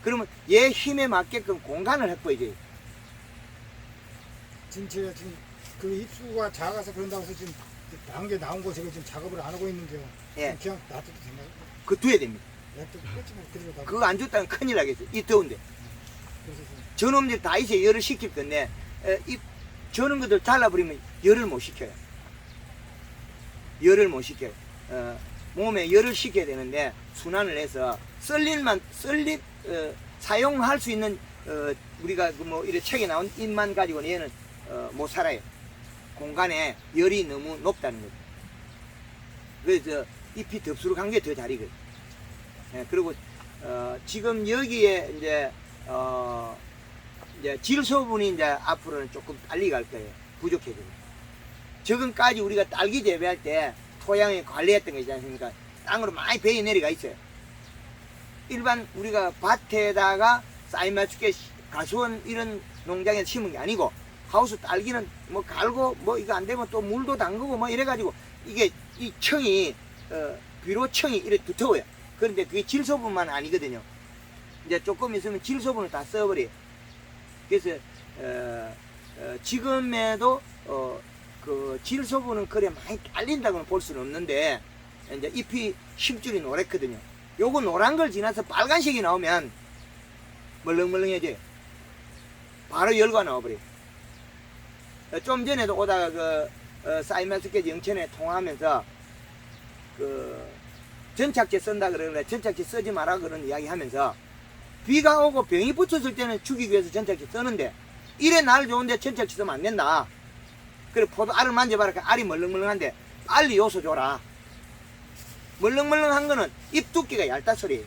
그러면 얘 힘에 맞게끔 공간을 확보해줘요.
지금 제가 지금 그 입수가 작아서 그런다고 해서 지금 단계 나온 거 제가 지금 작업을 안 하고 있는데요.
예.
그냥 놔둬도 되나요?
그거 둬야 됩니다.
놔둬 끝이 못 들어가.
그거 안 줬다면 큰일 나겠어요. 이 더운데.
그래서 지금
저놈들이 다 이제 열을 식힐 건데 저런 것들 잘라버리면 열을 못 식혀요. 열을 못 식혀요. 몸에 열을 식혀야 되는데 순환을 해서 사용할 수 있는 우리가 뭐 이렇게 책에 나온 잎만 가지고는 얘는 못 살아요. 공간에 열이 너무 높다는 거죠. 그래서 잎이 덥수룩한 게 더 잘 익어요. 예, 그리고 지금 여기에 이제 이제 질소분이 이제 앞으로는 조금 빨리 갈 거예요. 부족해지고. 지금까지 우리가 딸기 재배할 때 토양에 관리했던 거 있지 않습니까? 땅으로 많이 배이 내려가 있어요. 일반 우리가 밭에다가 사이마추케 가수원 이런 농장에 심은 게 아니고 하우스 딸기는 뭐 갈고 뭐 이거 안 되면 또 물도 담그고 뭐 이래가지고 이게 이 청이 비료청이 이렇게 두터워요. 그런데 그게 질소분만 아니거든요. 이제 조금 있으면 질소분을 다 써버려요. 그래서 지금에도 그 질소분은 그래 많이 딸린다고는 볼 수는 없는데 이제 잎이 심줄이 노랗거든요. 요거 노란 걸 지나서 빨간색이 나오면 멀렁멀렁해져요. 바로 열과 나와버려요. 좀 전에도 오다가 사이마스케 영천에 통화하면서 전착제 쓴다 그러는데 전착제 쓰지 마라 그런 이야기 하면서 비가 오고 병이 붙었을 때는 죽이기 위해서 전착제 쓰는데 이래 날 좋은데 전착제 쓰면 안 된다. 그래 포도 알을 만져봐라. 알이 멀렁멀렁한데 빨리 요소 줘라. 멀렁멀렁한 거는 잎 두께가 얇다 소리예요.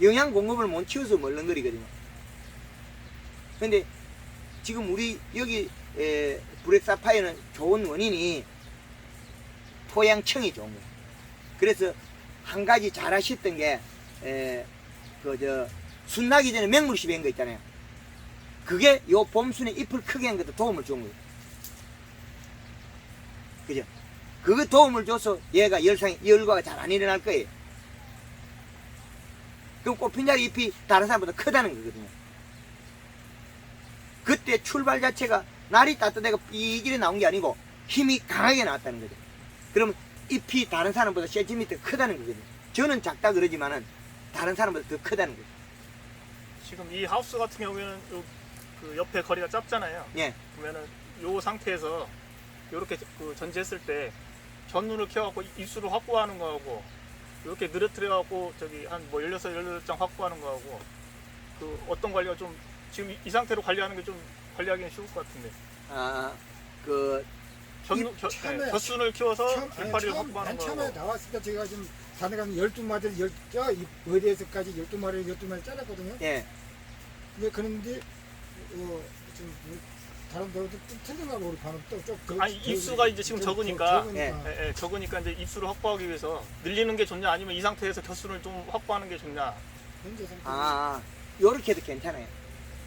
영양 공급을 못 치워서 멀렁거리거든요. 근데 지금 우리 여기 브렉사파이어는 좋은 원인이 토양청이 좋은 거예요. 그래서 한 가지 잘 하셨던 게 순나기 전에 맹물씨 밴 거 있잖아요. 그게 요 봄순에 잎을 크게 한 것도 도움을 준 거예요. 그죠? 그거 도움을 줘서 얘가 열과가 잘 안 일어날 거예요. 그럼 꽃핀자리 잎이 다른 사람보다 크다는 거거든요. 그때 출발 자체가 날이 따뜻해가 이 길에 나온 게 아니고 힘이 강하게 나왔다는 거죠. 그러면 잎이 다른 사람보다 센티미터 크다는 거거든요. 저는 작다 그러지만은 다른 사람보다 더 크다는 거죠.
지금 이 하우스 같은 경우에는 그 옆에 거리가 짧잖아요.
예.
그러면은 요 상태에서 이렇게 전지했을 때 전눈을 켜갖고 입수를 확보하는 거하고 이렇게 늘어뜨려갖고 저기 한 뭐 16장 확보하는 거하고 그 어떤 관리가 좀 지금 이 상태로 관리하는 게 좀 관리하기는 쉬울 것 같은데. 젖순을 키워서 이파리를 확보하는
맨 처음에
거하고.
나왔을 때 제가 지금 산에 가면 12마리를 어디에서까지 12마리를 잘랐거든요.
예.
근데 그런데 지금 다른 데도 좀 틀린가 보고 반응 또
아니 입수가 이제 지금 적으니까
적으니까.
적으니까 이제 입수를 확보하기 위해서 늘리는 게 좋냐 아니면 이 상태에서 젖순을 좀 확보하는 게 좋냐.
현재 상태.
요렇게 해도 괜찮아요.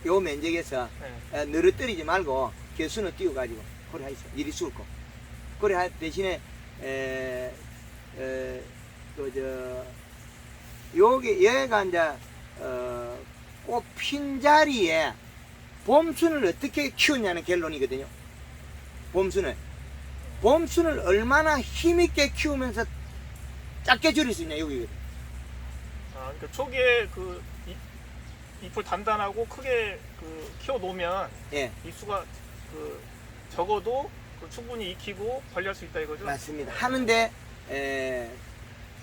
요 면적에서
예.
늘어뜨리지 말고 개수는 띄워가지고 그래 하이소 이리 쏠고 그래 할 대신에 요게 얘가 이제 꽃핀 자리에 봄순을 어떻게 키우냐는 결론이거든요. 봄순을 얼마나 힘있게 키우면서 작게 줄일 수 있냐 여기거든요.
그러니까 초기에 그 잎을 단단하고 크게 키워 놓으면
예,
입수가 적어도 충분히 익히고 관리할 수 있다 이거죠.
맞습니다. 하는데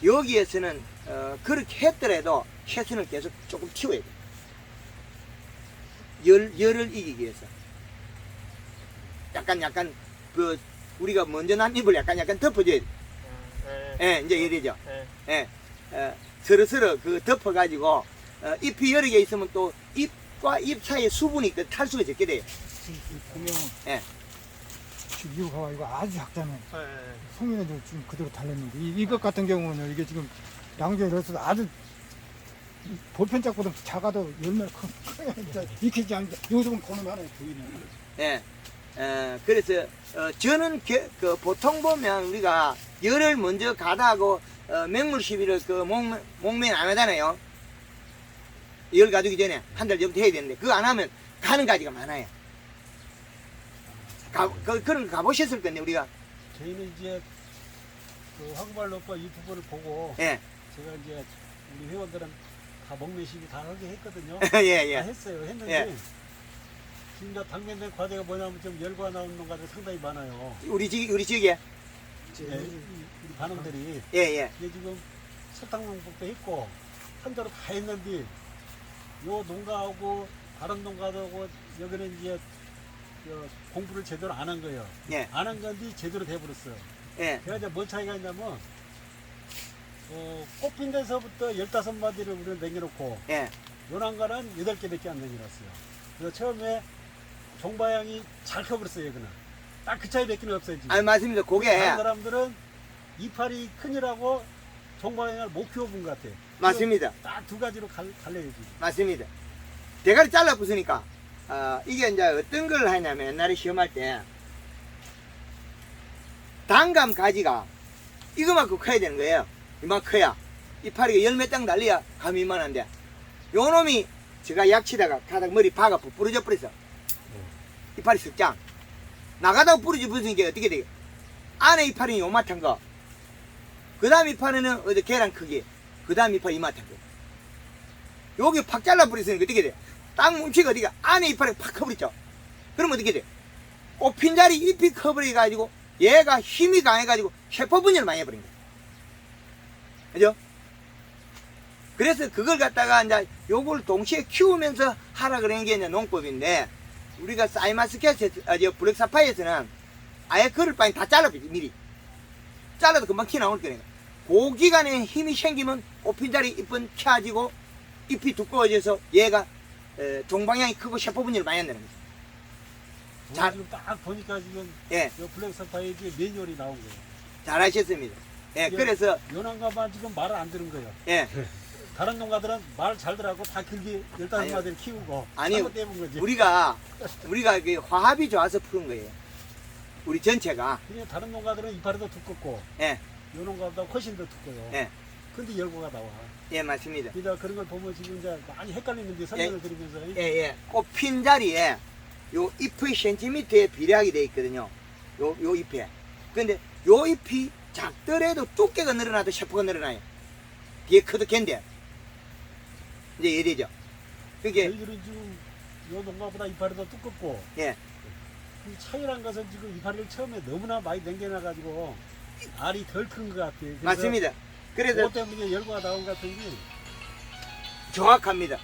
여기에서는 그렇게 했더라도 해순을 계속 조금 키워야 돼요. 열을 이기기 위해서. 약간 우리가 먼저 난 잎을 약간 덮어줘야 돼. 이제 이래죠. 서로 덮어가지고 잎이 여러 개 있으면 또 잎과 잎 사이에 수분이 탈수가 적게 돼요.
보면
예.
지금 이거 봐봐 이거 아주 작잖아요.
예.
송이에도 지금 그대로 달렸는데 이것 같은 경우는 이게 지금 양쪽에 넣어서 아주 보편짝보다 작아도 열매 커요. 익히지 않는데 이거 좀 보는 하나에 보이네.
예. 그래서 저는 보통 보면 우리가 열을 먼저 가다하고 맹물 시비를 목매는 안 하잖아요. 열 가두기 전에 한 달 전부터 해야 되는데 그거 안 하면 가는 가지가 많아요. 그런 거 가보셨을 건데 우리가.
저희는 이제 그 황구발 오빠 유튜브를 보고
예.
제가 이제 우리 회원들은 다 먹매시기 다 하게 했거든요.
예.
다 했어요. 했는데
예.
지금 다 당면된 과제가 뭐냐면 좀 열과 나오는 농가들 상당히 많아요.
우리 지역에.
우리 반원들이.
예.
근데 지금 설탕농법도 했고 한자로 다 했는데 요 농가하고 다른 농가하고 여기는 이제 공부를 제대로 안 한 거예요.
예.
안 한 건데 제대로 돼버렸어요.
예.
제가 이제 뭔 차이가 있냐면 꽃핀 데서부터 15마디를 우리는 남겨놓고
예.
요난가는 8개밖에 안 남겨놨어요. 그 처음에 종방향이 잘 커버렸어요, 여기는. 딱 그 차이밖에 없어요, 지금.
아니 맞습니다. 그게
다른 사람들은 이파리 큰이라고 종방향을 못 키워본 것 같아요.
맞습니다.
딱 두 가지로 갈려요, 지금.
맞습니다. 대가리 잘라 부수니까 이게 이제 어떤 걸 하냐면 옛날에 시험할 때 단감 가지가 이거만큼 커야 되는 거예요. 이만큼 커야 이파리가 열몇 장 달려야 감이 이만한데 요 놈이 제가 약치다가 가닥 머리 박아 부러져 버렸어. 이파리 석장 나가다가 부러져 버리니까 어떻게 돼요? 안에 이파리는 요만한 거, 그 다음 이파리는 어디 계란 크기, 그 다음 이파리 이만한 거. 여기 팍 잘라버렸으니까 어떻게 돼? 딱 뭉치가 어디가 안에 이파리가 팍 커버렸죠. 그러면 어떻게 돼? 꽃핀 자리 잎이 커버려가지고 얘가 힘이 강해가지고 세포 분열을 많이 해버린 거야. 그죠? 그래서 그걸 갖다가 이제 요걸 동시에 키우면서 하라 그러는 게 이제 농법인데, 우리가 사이마스켓, 블랙사파이어에서는 아예 그럴 바에 다 잘라버리지, 미리. 잘라도 금방 티 나올 거니까. 그 기간에 힘이 생기면 꽃핀 자리 잎은 켜지고 잎이 두꺼워져서 얘가 종방향이 크고 세포 분열을 많이 한다는 거죠. 잘-
지금 딱 보니까 지금
예,
요 블랙 사파이어의 매뉴얼이 나온 거예요.
잘하셨습니다. 예, 그래서,
연한가만 지금 말을 안 들은 거예요.
예,
다른 농가들은 말 잘 들하고 다 길게 15마디를 키우고
아니요.
잘못해본 거지.
우리가 그 화합이 좋아서 푸는 거예요. 우리 전체가.
그냥 다른 농가들은 이파리도 두껍고
예,
요 농가보다 훨씬 더 두꺼요.
예,
근데 열고가 나와.
예, 맞습니다.
그러니까 그런 걸 보면 지금 이제 많이 헷갈리는데 설명을 드리면서
예, 예. 꽃핀 자리에 요 잎의 센티미터에 비례하게 돼 있거든요. 요 잎에. 근데 요 잎이 작더라도 두께가 늘어나도 세포가 늘어나요. 뒤에 커도 갠데. 이제 이래죠. 그게,
저희들은 지금 요 농가보다 이파리 더 두껍고
예,
그 차이란 것은 지금 이파리를 처음에 너무나 많이 남겨놔가지고 알이 덜 큰 것 같아요. 그래서
맞습니다. 그래서
그것 때문에 열고가 나온 것 같은 게
정확합니다.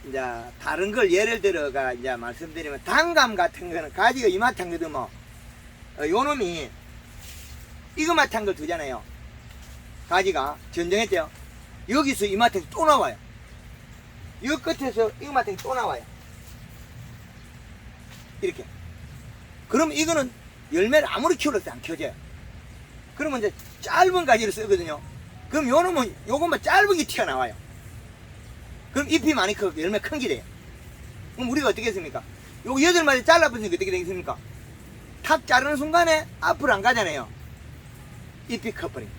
이제, 다른 걸 예를 들어가, 이제 말씀드리면, 단감 같은 거는 가지가 이만한 거든 뭐, 요 놈이 이거만한 걸 두잖아요. 가지가 전정했대요. 여기서 이만한 게 또 나와요. 이 끝에서 이거만한 게 또 나와요. 이렇게. 그럼 이거는 열매를 아무리 키워도 안 켜져요. 그러면 이제 짧은 가지를 쓰거든요. 그럼 요 놈은 요것만 짧은 게 튀어나와요. 그럼 잎이 많이 크고 열매 큰 게 돼요. 그럼 우리가 어떻게 했습니까? 요거 8마디 잘라버리니까 어떻게 되겠습니까? 탁 자르는 순간에 앞으로 안 가잖아요. 잎이 커버린.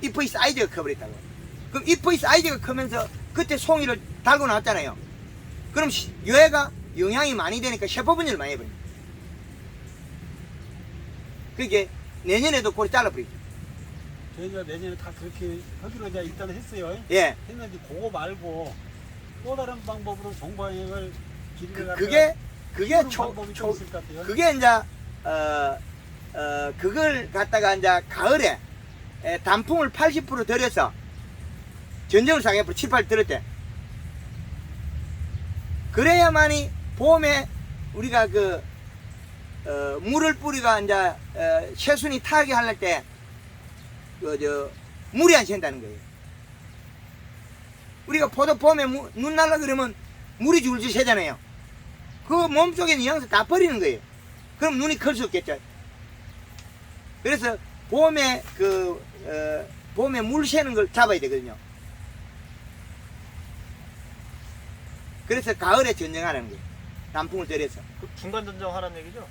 잎의 사이즈가 커버렸다고. 그럼 잎의 사이즈가 크면서 그때 송이를 달고 나왔잖아요. 그럼 얘가 영향이 많이 되니까 세포 분열을 많이 해버립니다. 그게 내년에도 그걸 잘라버리죠.
저희가 내년에 다 그렇게 하기로 이제 일단 했어요.
예.
했는데 그거 말고 또 다른 방법으로 종방향을 길이를
그게
방법이 좀 있을 것 같아요.
그게 이제 그걸 갖다가 이제 가을에 단풍을 80% 들여서 전정을 상해 7, 8 들었대. 그래야만이 봄에 우리가 물을 뿌리가 이제 새순이 타게 할 때 물이 안 샌다는 거예요. 우리가 포도 봄에 눈 날라 그러면 물이 줄줄 새잖아요. 그 몸속에 있는 영양소 다 버리는 거예요. 그럼 눈이 클 수 없겠죠. 그래서 봄에 봄에 물 새는 걸 잡아야 되거든요. 그래서 가을에 전정하는 거예요. 단풍을 들여서.
그 중간 전정하라는 얘기죠?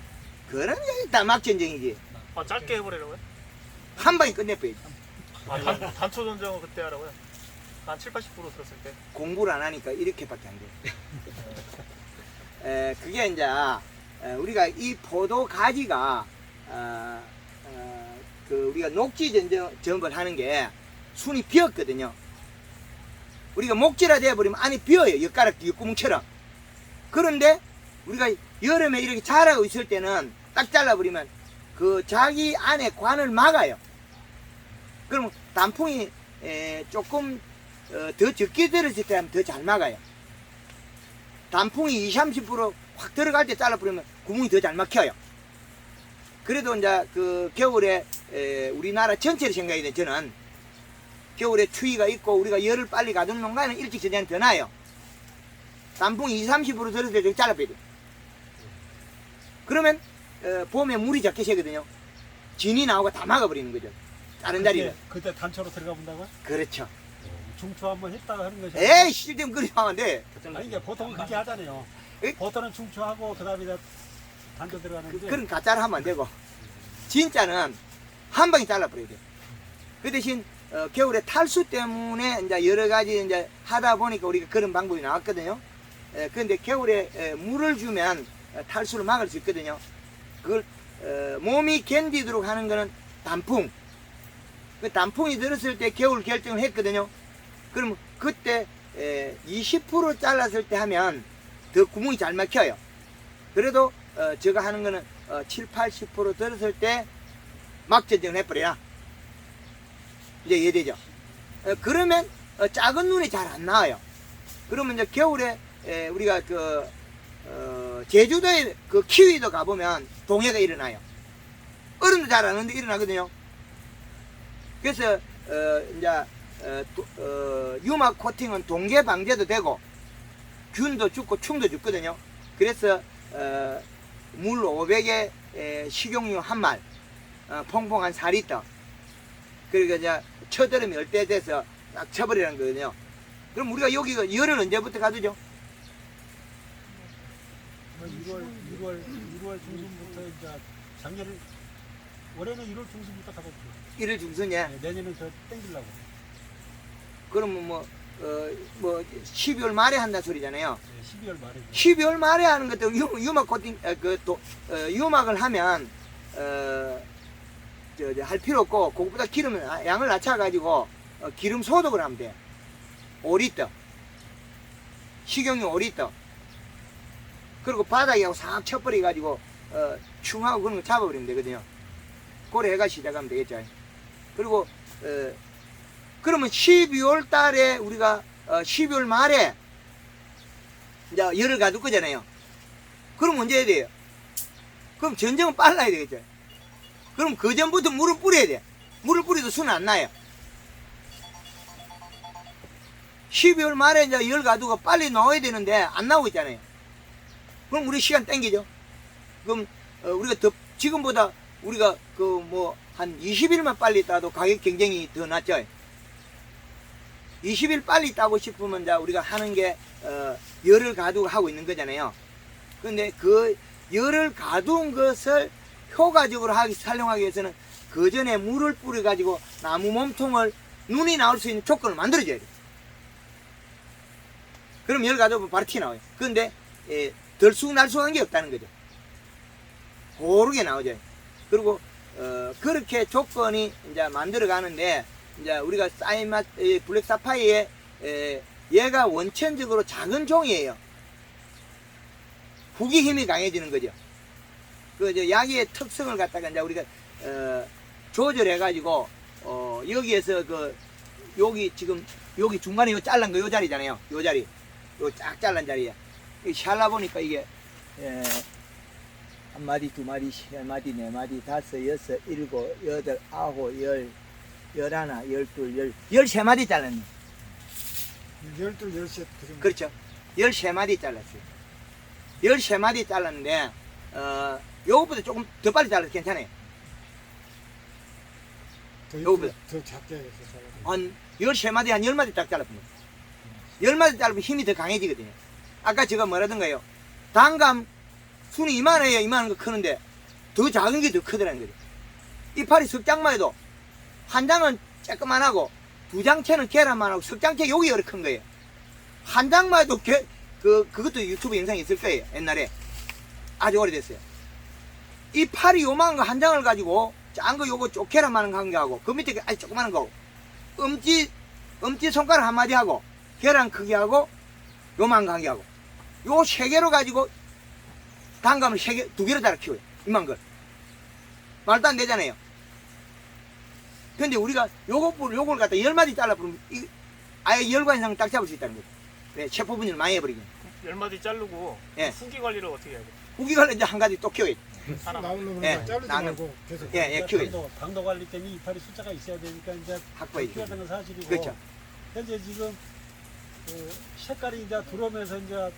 그런 얘기 다 막 전정이지.
아, 짧게 해버리라고요?
한 방에 끝내버리지.
아, 단초 전정은 그때 하라고요? 한 7, 80% 들었을 때.
공부를 안 하니까 이렇게밖에 안 돼. 그게 이제 우리가 이 포도 가지가 우리가 녹지 전을 하는 게 순이 비었거든요. 우리가 목지라 되어버리면 안이 비어요. 엿가락 엿구멍처럼. 그런데 우리가 여름에 이렇게 자라고 있을 때는 딱 잘라버리면 그 자기 안에 관을 막아요. 그럼 단풍이 조금 더 적게 들었을 때 하면 더 잘 막아요. 단풍이 20, 30%확 들어갈 때 잘라버리면 구멍이 더 잘 막혀요. 그래도 이제 그 겨울에 우리나라 전체를 생각해야 돼. 저는 겨울에 추위가 있고 우리가 열을 빨리 가두는 농가에는 일찍 저장이 더 나아요. 단풍이 20, 30% 들었을 때 저기 잘라버려. 그러면 봄에 물이 적게 새거든요. 진이 나오고 다 막아버리는 거죠. 다른 자리를.
그때 단초로 들어가 본다고요?
그렇죠.
중초 한번 했다가 하는 것이.
에이 실좀 그리 하면 안 돼.
아니 이게 보통 그렇게 하잖아요.
에?
보통은 중초하고 그다음에 이제 단초 들어가는데.
그런 가짜를 하면 안 되고 진짜는 한 방에 잘라버려야 돼. 그 대신 겨울에 탈수 때문에 이제 여러 가지 이제 하다 보니까 우리가 그런 방법이 나왔거든요. 그런데 겨울에 물을 주면 탈수를 막을 수 있거든요. 그걸 몸이 견디도록 하는 거는 단풍. 그 단풍이 들었을 때 겨울 결정을 했거든요. 그러면 그때 20% 잘랐을 때 하면 더 구멍이 잘 막혀요. 그래도 제가 하는 거는 7, 80% 들었을 때 막 전쟁을 해버려야 이제 이해되죠. 그러면 작은 눈이 잘 안 나와요. 그러면 이제 겨울에 우리가 제주도에 그 키위도 가보면 동해가 일어나요. 어른도 잘 안 하는데 일어나거든요. 그래서 이제 유막 코팅은 동계 방제도 되고 균도 죽고 충도 죽거든요. 그래서 물 500에 식용유 한 말, 퐁퐁 한 4리터. 그리고 이제 쳐들으면 열대 돼서 딱 쳐버리라는 거거든요. 그럼 우리가 여기가 열은 언제부터 가두죠?
1월 중순부터 이제 작년에 올해는 1월 중순부터 가봤죠.
1월 중순에.
네, 내년은 더 땡기려고.
그러면 12월 말에 한다는 소리잖아요.
네, 12월 말에.
12월 말에 하는 것도 유막 코팅, 유막을 하면, 할 필요 없고, 그것보다 기름을, 양을 낮춰가지고, 기름 소독을 하면 돼. 5리터. 식용유 5리터. 그리고 바닥에 싹 쳐버려가지고, 충하고 그런 거 잡아버리면 되거든요. 그래 해가 시작하면 되겠죠. 그리고, 그러면 12월 달에 우리가, 12월 말에, 이제 열을 가둘 거잖아요. 그럼 언제 해야 돼요? 그럼 전쟁은 빨라야 되겠죠. 그럼 그 전부터 물을 뿌려야 돼. 물을 뿌려도 수는 안 나요. 12월 말에 이제 열 가두고 빨리 나와야 되는데 안 나오고 있잖아요. 그럼 우리 시간 땡기죠. 그럼 우리가 더 지금보다 우리가 한 20일만 빨리 따도 가격 경쟁이 더 낫죠. 20일 빨리 따고 싶으면 이제 우리가 하는 게 열을 가두고 하고 있는 거잖아요. 근데 그 열을 가둔 것을 효과적으로 활용하기 위해서는 그 전에 물을 뿌려가지고 나무 몸통을 눈이 나올 수 있는 조건을 만들어줘야 돼요. 그럼 열 가두면 바로 티 나와요. 그런데 덜쑥날쑥한 게 없다는 거죠. 고르게 나오죠. 그리고 그렇게 조건이 이제 만들어 가는데 이제 우리가 블랙 사파이어에 얘가 원천적으로 작은 종이에요. 후기 힘이 강해지는 거죠. 그 약의 특성을 갖다가 이제 우리가 조절해 가지고 여기에서 여기 지금 여기 중간에 요 잘란 거 요 자리잖아요. 요 자리, 요 쫙 잘란 자리에 샬라 보니까 이게 한 마디, 두 마디, 세 마디, 네 마디, 다섯, 여섯, 일곱, 여덟, 아홉, 열, 열하나, 열둘, 13마디 잘랐네.
12, 13, 그 정도.
그렇죠. 13마디 잘랐어요. 13마디 잘랐는데, 요것보다 조금 더 빨리 잘라도 괜찮아요. 요거보다.
더 작게 해서 잘라요.
한 13마디, 한 10마디 딱 잘라보면. 10마디 자르면 힘이 더 강해지거든요. 아까 제가 뭐라던가요? 단감, 순이 이만해요. 이만한 거 크는데, 더 작은 게 더 크더라는 거죠. 이파리 석장만 해도, 한 장은 쬐끄만하고, 두 장채는 계란만 하고, 석장채 여기 이렇게 큰 거예요. 한 장만 해도 그것도 유튜브 영상이 있을 거예요. 옛날에. 아주 오래됐어요. 이 팔이 요만한 거 한 장을 가지고, 짠 거 요거 계란만 한 거 하고, 그 밑에 아주 조그만한 거, 엄지 손가락 한 마디 하고, 계란 크기 하고, 요만한 거 한 개 하고, 요 세 개로 가지고, 단감을 두 개로 달아 키워요. 이만 걸. 말도 안 되잖아요. 근데 우리가 요걸 갖다 10마디 잘라버리면, 아예 10관 이상 딱 잡을 수 있다는 거죠. 네, 체포 분열 많이 해버리긴.
10마디 자르고
예.
후기 관리를 어떻게 해야 돼?
후기가 이제 한 가지 또 키워야 돼.
나오는
예,
거 자르지
나는-
말고 계속.
예, 키워야죠.
당도 관리 때문에 이파리 숫자가 있어야 되니까 이제
확보해
키워야
주죠.
되는 사실이고.
그렇죠.
현재 지금 그 색깔이 이제 들어오면서 이제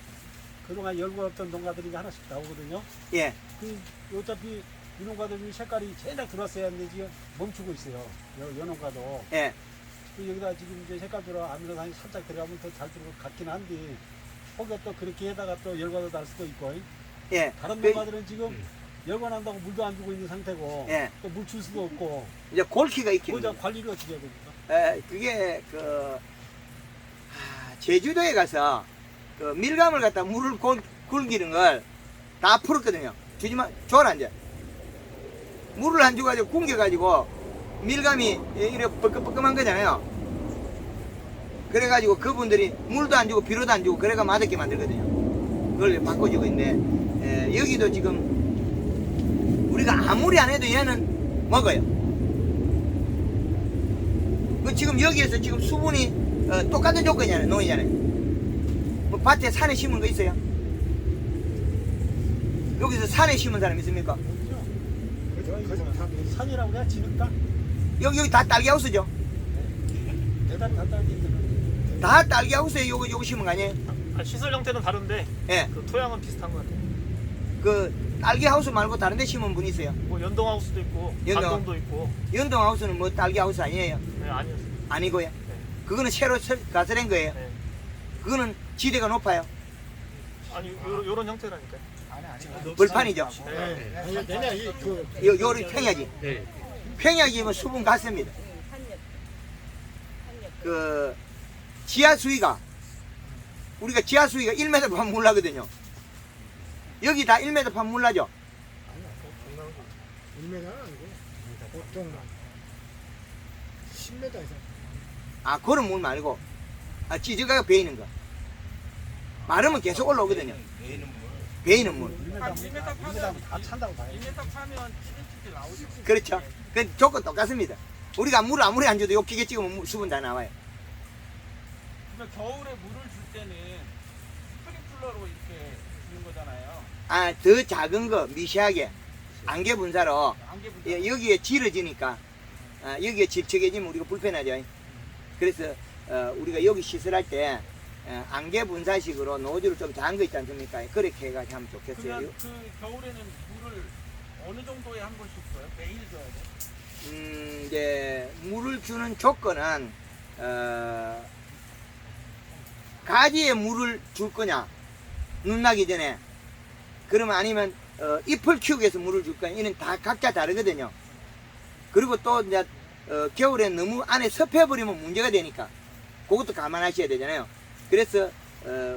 그동안 열고 없던 농가들이 이제 하나씩 나오거든요.
예,
그 어차피 이 농가들이 색깔이 제일 들어왔어야 하는데 지금 멈추고 있어요. 여 농가도.
예,
그 여기다 지금 이제 색깔 들어 아미노산이 살짝 들어가면 더 잘 들어올 것 같긴 한데 혹여 또 그렇게 해다가 또 열과도 날 수도 있고
예.
다른
그,
농가들은 지금 열과 난다고 물도 안 주고 있는 상태고
예.
또 물 줄 수도 없고
이제 골키가 있긴
그거
합니다.
관리를 어떻게 해야 됩니까?
그게 제주도에 가서 그 밀감을 갖다 물을 굴기는 걸 다 풀었거든요. 주지만 줘라 이제 물을 안 줘가지고 굶겨가지고 밀감이 이렇게 뻐끔뻐끔한 거잖아요. 그래가지고 그분들이 물도 안 주고 비료도 안 주고 그래가 맛없게 만들거든요. 그걸 바꿔주고 있는데 여기도 지금 우리가 아무리 안 해도 얘는 먹어요. 그 지금 여기에서 지금 수분이 똑같은 조건이잖아요. 농이잖아요. 뭐 밭에 산에 심은 거 있어요? 여기서 산에 심은 사람 있습니까?
산이라고 해야 지는다?
여기 다 딸기하우스죠?
대단 단단히
다 딸기하우스에 요거 심은 거 아니에요?
시설 형태는 다른데
예.
그 토양은 비슷한 것 같아요.
그 딸기하우스 말고 다른 데 심은 분 있어요?
뭐 연동하우스도 있고
연동.
반동도 있고.
연동하우스는 뭐 딸기하우스 아니에요?
네, 아니었어요.
아니고요.
네.
그거는 새로 가설한 거예요.
네.
그거는 지대가 높아요.
아니 요런 형태라니까요.
벌판이죠.
네.
내내 이그
요리 평야지. 평야지면 수분 같습니다. 그 지하 수위가 우리가 지하 수위가 1m 반 물나거든요. 여기 다 1m 반 물나죠.
1m는 아니고 보통 10m 이상.
아 그런 물 말고 찌저가 베이는 거. 마르면 계속 올라오거든요. 베이는 물.
1m 파면
다 찬다고 봐요.
1m 파면 찌릿찌릿 나오죠.
그렇죠. 그 조건 똑같습니다. 우리가 물 아무리 안 줘도 요 기계 찍으면 수분 다 나와요.
그러면 겨울에 물을 줄 때는 스프링클러로 이렇게 주는 거잖아요.
더 작은 거 미세하게 안개 분사로
안개 분사.
여기에 질어지니까 여기에 질척해지면 우리가 불편하죠. 그래서 우리가 여기 시설할 때 안개 분사식으로 노즐을 좀 작은 거 있지 않습니까? 그렇게 해가지고 하면 좋겠어요.
그러면 그 겨울에는 물을 어느 정도에 한 번씩 줘요? 매일 줘야 돼?
이제 물을 주는 조건은 가지에 물을 줄 거냐 눈 나기 전에 그러면 아니면 잎을 키우기 위해서 물을 줄 거냐 이는 다 각자 다르거든요. 그리고 또 이제 겨울에 너무 안에 섭해버리면 문제가 되니까 그것도 감안하셔야 되잖아요. 그래서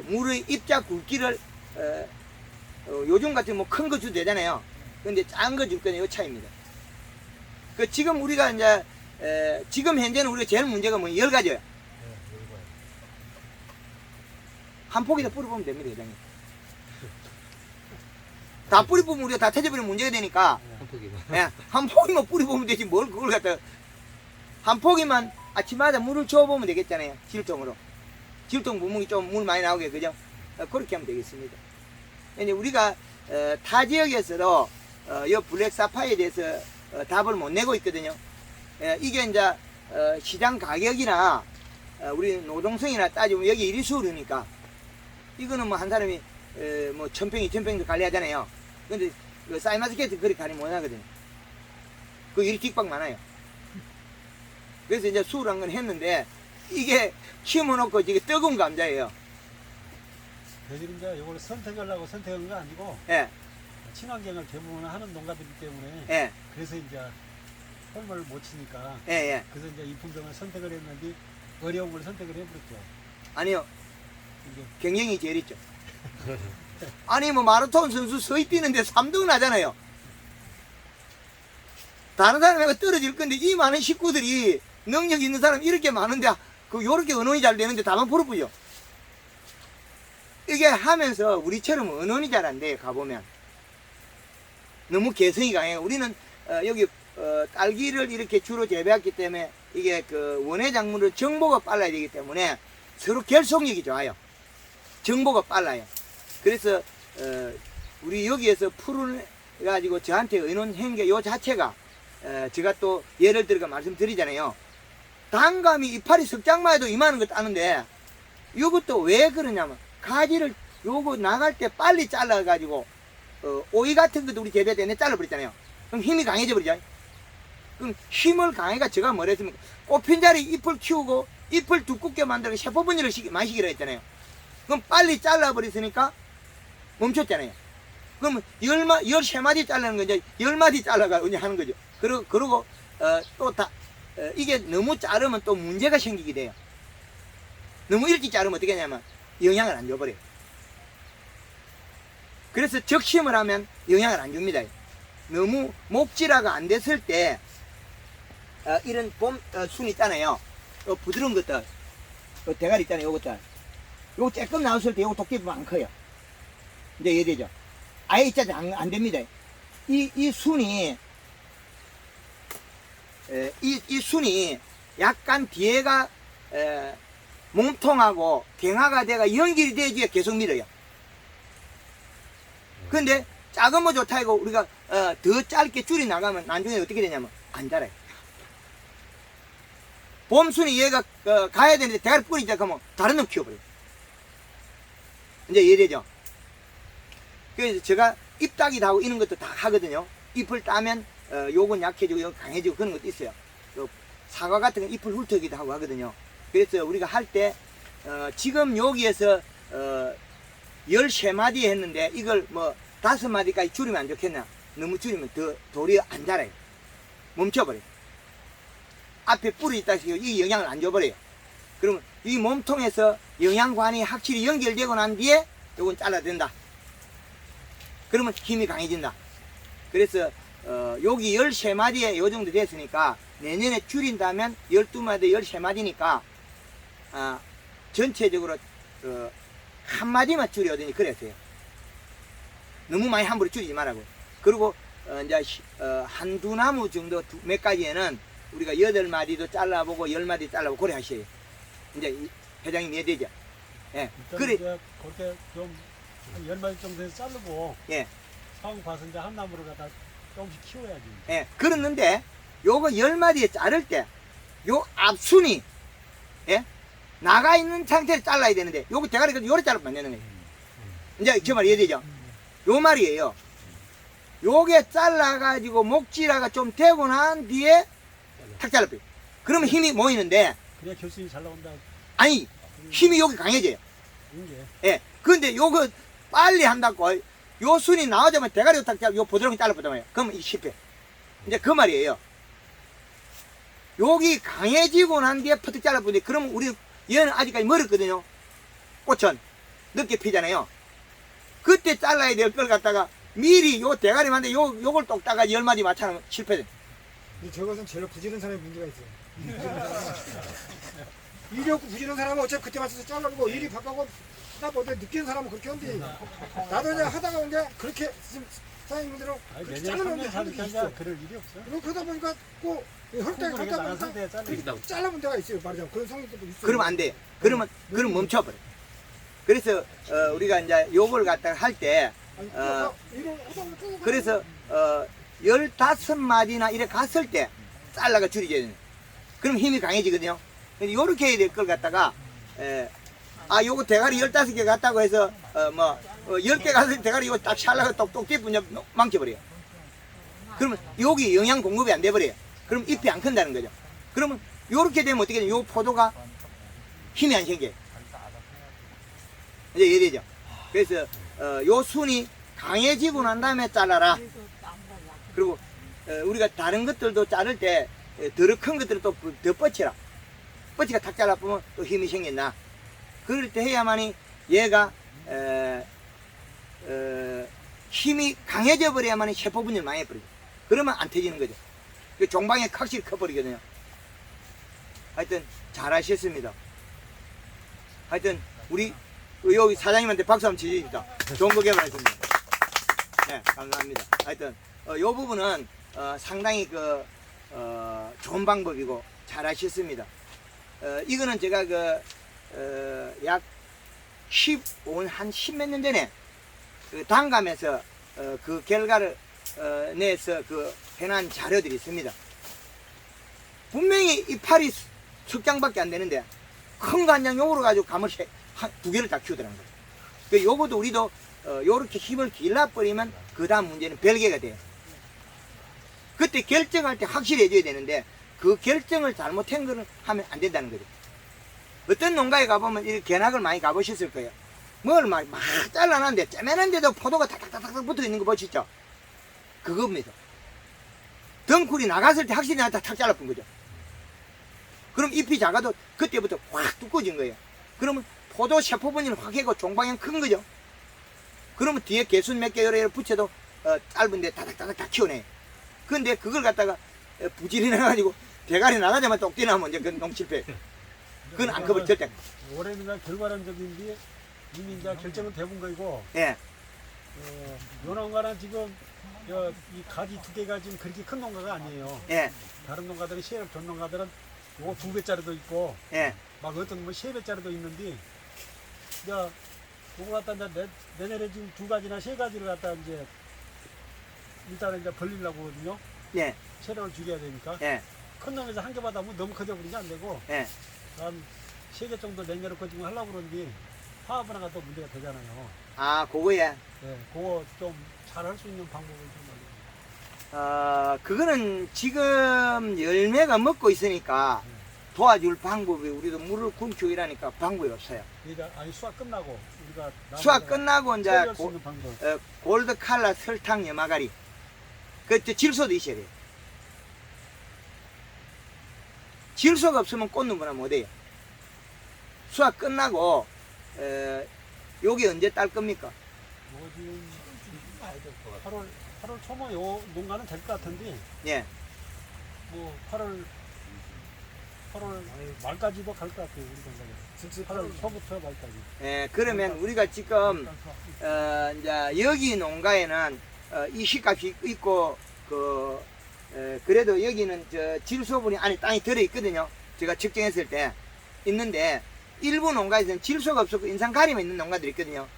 물의 입자 굵기를 요즘 같은 뭐 큰 거 줘도 되잖아요. 근데 작은 거 줄 거냐 이 차이입니다. 그 지금 우리가 이제 지금 현재는 우리가 제일 문제가 뭐 10가지예요. 한 포기다 뿌려보면 됩니다, 회장님. 다 뿌려보면 우리가 다 터져버리면 문제가 되니까 한 포기만 뿌려보면 되지 뭘 그걸 갖다 한 포기만 아침마다 물을 줘보면 되겠잖아요. 질통으로. 질통 부목이 좀 물 많이 나오게 그죠? 그렇게 하면 되겠습니다. 이제 우리가 타 지역에서도 이 블랙 사파이어에 대해서 답을 못 내고 있거든요. 이게 이제 시장 가격이나 우리 노동성이나 따지면 여기 일이 수르니까 이거는 뭐 한 사람이 뭐 1000평, 2000평도 관리하잖아요. 근데 그 사이마스케트 그렇게 관리 못 하거든요. 그 일이 뒷박 많아요. 그래서 이제 수울한 건 했는데 이게 키워놓고 지금 뜨거운 감자예요.
저희들이 이제 이걸 선택하려고 선택한 거 아니고
예,
친환경을 대부분 하는 농가들이기 때문에
예,
그래서 이제 헐물을 못 치니까
예, 예.
그래서 이제 이 품종을 선택을 했는데 어려운 걸 선택을 해버렸죠.
아니요.
이게
경쟁이 제일 있죠. 아니 뭐 마라톤 선수 서희 뛰는데 3등 나잖아요. 다른 사람이 떨어질 건데 이 많은 식구들이 능력 있는 사람 이렇게 많은데 그 요렇게 언론이 잘 되는데 다만 풀어보죠. 이게 하면서 우리처럼 언론이 잘 안 돼요. 가보면 너무 개성이 강해요. 우리는 여기 딸기를 이렇게 주로 재배했기 때문에 이게 그 원예 작물을 정보가 빨라야 되기 때문에 서로 결속력이 좋아요. 정보가 빨라요. 그래서 우리 여기에서 풀을 그래가지고 저한테 의논한 게 요 자체가 제가 또 예를 들어 말씀드리잖아요. 단감이 이파리 석장만 해도 이만한 거 따는데 이것도 왜 그러냐면 가지를 요거 나갈 때 빨리 잘라가지고 오이 같은 것도 우리 재배 때 잘라버렸잖아요. 그럼 힘이 강해져 버리죠. 그럼 힘을 강해가 제가 뭐라 했습니까? 꽃핀 자리 잎을 키우고 잎을 두껍게 만들고 세포 분열을 마시기로 했잖아요. 그럼 빨리 잘라버렸으니까 멈췄잖아요. 그러면 13마디 자르는 거 이제 10마디 잘라가지고 이제 하는 거죠. 그러고 이게 너무 자르면 또 문제가 생기게 돼요. 너무 일찍 자르면 어떻게 하냐면 영향을 안 줘버려요. 그래서 적심을 하면 영향을 안 줍니다. 너무 목질화가 안 됐을 때 이런 순 있잖아요. 부드러운 것들, 대가리 있잖아요. 요것들, 요거 조금 나왔을 때 요거 도깨비 안 커요. 이제 이해되죠? 아예 있자지 안 됩니다. 이 순이 이 순이 약간 뒤에가 몸통하고 경화가 돼가 연결이 돼야지 계속 밀어요. 근데 작으면 좋다 이거 우리가 더 짧게 줄이 나가면 나중에 어떻게 되냐면 안 자라요. 봄순이 얘가 가야 되는데 대가리 뿌리자 그러면 다른 놈 키워버려요. 이제 이해되죠? 그래서 제가 잎 따기도 하고 이런 것도 다 하거든요. 잎을 따면 요건 약해지고 요건 강해지고 그런 것도 있어요. 사과 같은 건 잎을 훑어기도 하고 하거든요. 그래서 우리가 할 때 지금 여기에서 13마디 했는데 이걸 뭐 5마디까지 줄이면 안 좋겠나? 너무 줄이면 도리어 안 자라요. 멈춰버려요. 앞에 뿌리 있다 시고 이 영향을 안 줘버려요. 그러면 이 몸통에서 영양관이 확실히 연결되고 난 뒤에 요건 잘라된다. 그러면 힘이 강해진다. 그래서 여기 13마디에 요 정도 됐으니까 내년에 줄인다면 12마디 13마디니까 전체적으로 한 마디만 줄여야 되니 그랬어요. 너무 많이 함부로 줄이지 말라고. 그리고 이제 한두 나무 정도 몇 가지에는 우리가 8마디도 잘라보고 10마디 잘라보고 그래 하셔요. 이제 회장님 이해되죠? 예. 그래.
이제 그렇게 좀 한 10마디 정도에서 자르고
예.
상황 봐서 이제 한 나무로 갖다 조금씩 키워야지.
예. 그렇는데 요거 10마디에 자를 때 요 앞순이 예? 나가 있는 상태를 잘라야 되는데 요거 대가리 요래 자르면 안 되는 거예요. 이제 저 말 이해되죠? 요 말이에요. 요게 잘라가지고 목질화가 좀 되고 난 뒤에 탁 잘라버려. 그러면 힘이 모이는데
그래야 결승이 잘 나온다.
아니 힘이 여기 강해져요.
이게
예. 근데 요거 빨리 한다고 요 순이 나오자면 대가리 탁 잘라 요 부드러운 게 잘라버리면 그러면 이 실패. 이제 그 말이에요. 여기 강해지고 난 뒤에 퍼뜩 잘라버리는데 그러면 우리 얘는 아직까지 멀었거든요. 꽃은 늦게 피잖아요. 그때 잘라야 될 걸 갖다가 미리 요 대가리 만데 요걸 똑 따가 10마디 맞춰놓으면 실패돼.
근데 저것은 제일 부지런 사람의 문제가 있어요. 일이 없고 부지런 사람은 어차피 그때 맞춰서 잘라주고 일이 바빠고 하다 보다 늦게 사람은 그렇게 한대. 나도 그냥 하다가 이제 그렇게 사장님들은 그렇게
내년
잘라놓는
3년
사람들이
살니까
있어.
그럴 일이 없어.
그렇게 하다 보니까 꼭 헐때
콩고르게
갔다
나간
보니까
상태에 잘라.
그렇게 잘라본 데가 있어요. 말하자면 그런 성인들도 있어요.
그러면 안 돼. 그럼 멈춰버려. 그래서 우리가 이제 요걸 갖다가 할 때 그래서 15마디나 이렇게 갔을 때 잘라가 줄이져야 돼. 그럼 힘이 강해지거든요. 근데 요렇게 해야 될 걸 갖다가 요거 대가리 15개 갔다고 해서 10개 갔을 때 대가리 이거 딱 샬라가 똑똑 떼면 망쳐버려요. 그러면 여기 영양 공급이 안 돼버려요. 그럼 잎이 안 큰다는 거죠. 그러면 요렇게 되면 어떻게 돼요? 요 포도가 힘이 안 생겨요. 이제 이해되죠? 그래서 요 순이 강해지고 난 다음에 잘라라. 그리고 우리가 다른 것들도 자를 때 더 큰 것들은 또 더 뻗치라. 뻗치가 탁 잘라보면 또 힘이 생긴다. 그럴 때 해야만이 얘가 힘이 강해져 버려야만이 세포 분열 망해버리죠. 그러면 안 터지는 거죠. 그 종방에 확실히 커버리거든요. 하여튼 잘하셨습니다. 하여튼 우리 여기 사장님한테 박수 한번 치십시다. 좋은 거 개발했습니다. 네, 감사합니다. 하여튼 요 부분은 상당히 좋은 방법이고 잘하셨습니다. 이거는 제가 약 15, 한 10몇 년 전에 단감에서 그 결과를 내에서 그 해난 자료들이 있습니다. 분명히 이 팔이 석장밖에 안 되는데 큰 거 한 장 요거로 가지고 감을 두 개를 다 키우더라는 거죠. 그 요것도 우리도 요렇게 힘을 길러버리면 그 다음 문제는 별개가 돼요. 그때 결정할 때 확실히 해줘야 되는데 그 결정을 잘못한 거는 하면 안 된다는 거죠. 어떤 농가에 가보면 이렇게 견학을 많이 가보셨을 거예요. 뭘 막 잘라놨는데 째매는데도 포도가 탁탁탁탁 붙어 있는 거 보시죠? 그겁니다. 덩쿨이 나갔을 때 확실히 나한테 탁 잘라본 거죠. 그럼 잎이 작아도 그때부터 확 두꺼워진 거예요. 그러면 포도 세포분위를 확 해고 종방향 큰 거죠. 그러면 뒤에 개순 몇 개 여러 붙여도 짧은데 다닥다닥 다 키워내. 근데 그걸 갖다가 부지런히 해가지고 대가리 나가자마자 똑 뛰나면 이제 그건 농실패. 그건 안 커버 절대.
올해는 결과론적인데 이미 이제 결정은 돼본 거이고,
예,
요 농가는 지금 이 가지 두 개가 지금 그렇게 큰 농가가 아니에요.
예,
다른 농가들은 시럽 전 농가들은 요거 2배짜리도 있고
예,
막 어떤 뭐 3배짜리도 있는데, 야 요거 갖다 이제 내년에 지금 2가지나 3가지를 갖다 이제 일단은 이제 벌리려고 하거든요.
예,
체력을 줄여야 되니까.
예,
큰 놈에서 한 개 받아보면 너무 커져버리지 안 되고,
예.
한 3개 정도 내년에 거지고 하려고 그러는데 화합 하나가 또 문제가 되잖아요.
아, 그거야.
네, 그거 좀 잘 할 수 있는 방법을 좀 알려주세요.
그거는 지금 열매가 먹고 있으니까 도와줄 방법이 우리도 물을 굶고 일하니까 방법이 없어요.
그러니까 아니 수학 끝나고 우리가
수확 끝나고 이제
처리할 수 있는 방법.
골드 칼라 설탕 염화가리. 그 질소도 있어야 돼요. 질소가 없으면 꽂는 거나 못해요. 수확 끝나고 요게 언제 딸 겁니까?
뭐 지금 8월 초면 요 농가는 될 것 같은데,
예.
뭐 8월 말까지도 갈 것 같아요, 우리 농가는. 8월 초부터 말까지.
예, 그러면 우리가 지금 이제 여기 농가에는 이 시값이 있고 그래도 여기는 저 질소분이 안에 땅에 들어 있거든요. 제가 측정했을 때 있는데 일부 농가에서는 질소가 없었고 인상가리만 있는 농가들이 있거든요.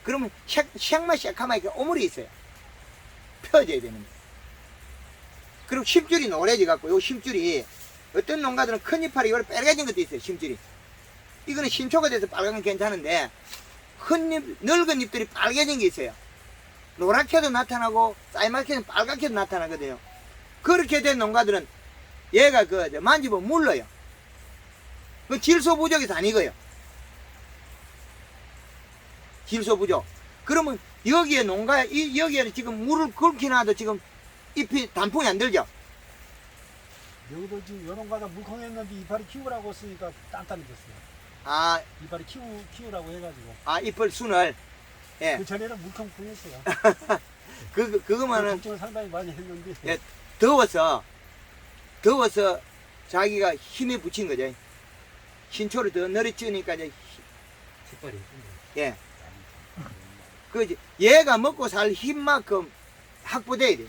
그러면 색만 새카맣게 이렇게 오물이 있어요. 펴져야 되는데. 그리고 심줄이 노래져 갖고 요 심줄이 어떤 농가들은 큰 이파리 요래 빨개진 것도 있어요. 심줄이. 이거는 신초가 돼서 빨간 건 괜찮은데 큰 잎, 늙은 잎들이 빨개진 게 있어요. 노랗게도 나타나고 싸이맣게도 빨갛게도 나타나거든요. 그렇게 된 농가들은 얘가 만지면 물러요. 그 질소 부족에서 아니고요. 질소 부족. 그러면 여기에 여기에는 지금 물을 끓게 놔도 지금 잎이 단풍이 안 들죠?
여기도 지금 요 농가가 물컹했는데 이파리 키우라고 쓰니까 단단해졌어요.
아,
이파리 키우라고 해가지고.
잎을 순을. 예.
그 전에는 물컹풍했어요.
그거만은
걱정을 상당히 많이 했는데.
예, 더워서 자기가 힘에 붙인 거죠. 신초를 더 내리치니까 이제 예. 얘가 먹고 살 힘만큼 확보돼야 돼.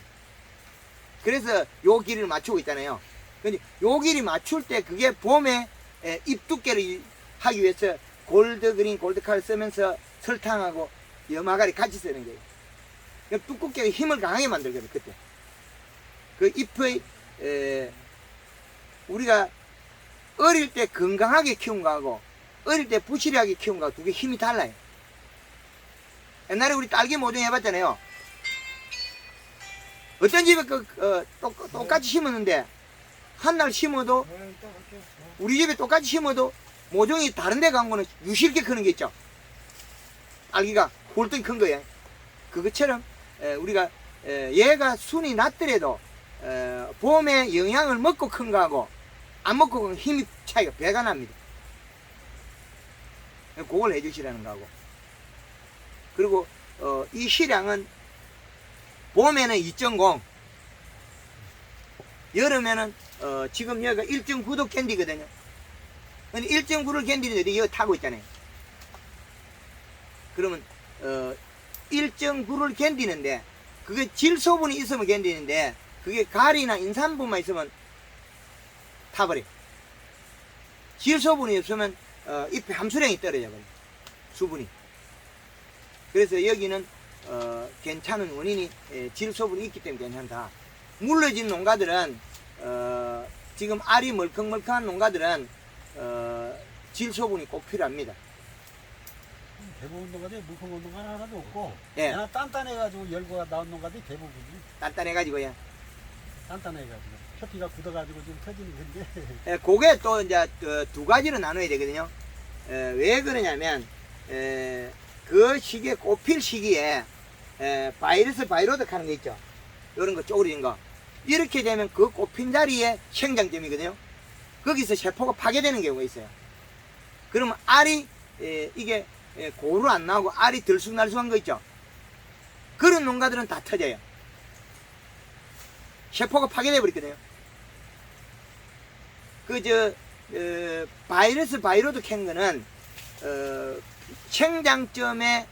그래서 요 길이를 맞추고 있잖아요. 근데 요 길이 맞출 때 그게 봄에 잎 두께를 하기 위해서 골드그린 골드칼 쓰면서 설탕하고 염화가리 같이 쓰는 거예요. 그러니까 두껍게 힘을 강하게 만들거든요. 그때 그 잎의 우리가 어릴 때 건강하게 키운 거하고 어릴 때 부실하게 키운 거하고 두 개 힘이 달라요. 옛날에 우리 딸기 모종 해봤잖아요. 어떤 집에 똑같이 심었는데 한 날 심어도 우리 집에 똑같이 심어도 모종이 다른 데 간 거는 유실게 크는 게 있죠. 딸기가 홀떡이 큰 거예요. 그것처럼 우리가 얘가 순이 낮더라도 봄에 영양을 먹고 큰 거하고 안 먹고 큰 힘이 차이가 배가 납니다. 그걸 해주시라는 거하고. 그리고 이 시량은 봄에는 2.0, 여름에는 지금 여기가 1.9도 견디거든요. 근데 1.9를 견디는데 여기 타고 있잖아요. 그러면 1.9를 견디는데 그게 질소분이 있으면 견디는데 그게 가리나 인산분만 있으면 타버려. 질소분이 없으면 잎의 함수량이 떨어져 버려. 수분이. 그래서 여기는 괜찮은 원인이 질소분이 있기 때문에 괜찮다. 물러진 농가들은 지금 알이 멀컹멀컹한 농가들은 질소분이 꼭 필요합니다.
대부분 농가들이 물컹한 농가 하나도 없고
예.
그냥 단단해가지고 열고가 나온 농가들이 대부분이
단단해가지고요.
단단해가지고 표피가 굳어가지고 좀 터지는 건데
그게 또 이제 두 가지로 나눠야 되거든요. 왜 그러냐면 그 시기에 꽃필 시기에 바이러드 하는 거 있죠. 이런 거 쪼그리는 거. 이렇게 되면 그 꽃핀 자리에 생장점이거든요. 거기서 세포가 파괴되는 경우가 있어요. 그러면 알이 이게 고루 안 나오고 알이 들쑥날쑥한 거 있죠. 그런 농가들은 다 터져요. 세포가 파괴돼 버리거든요. 바이러드 캔 거는 생장점에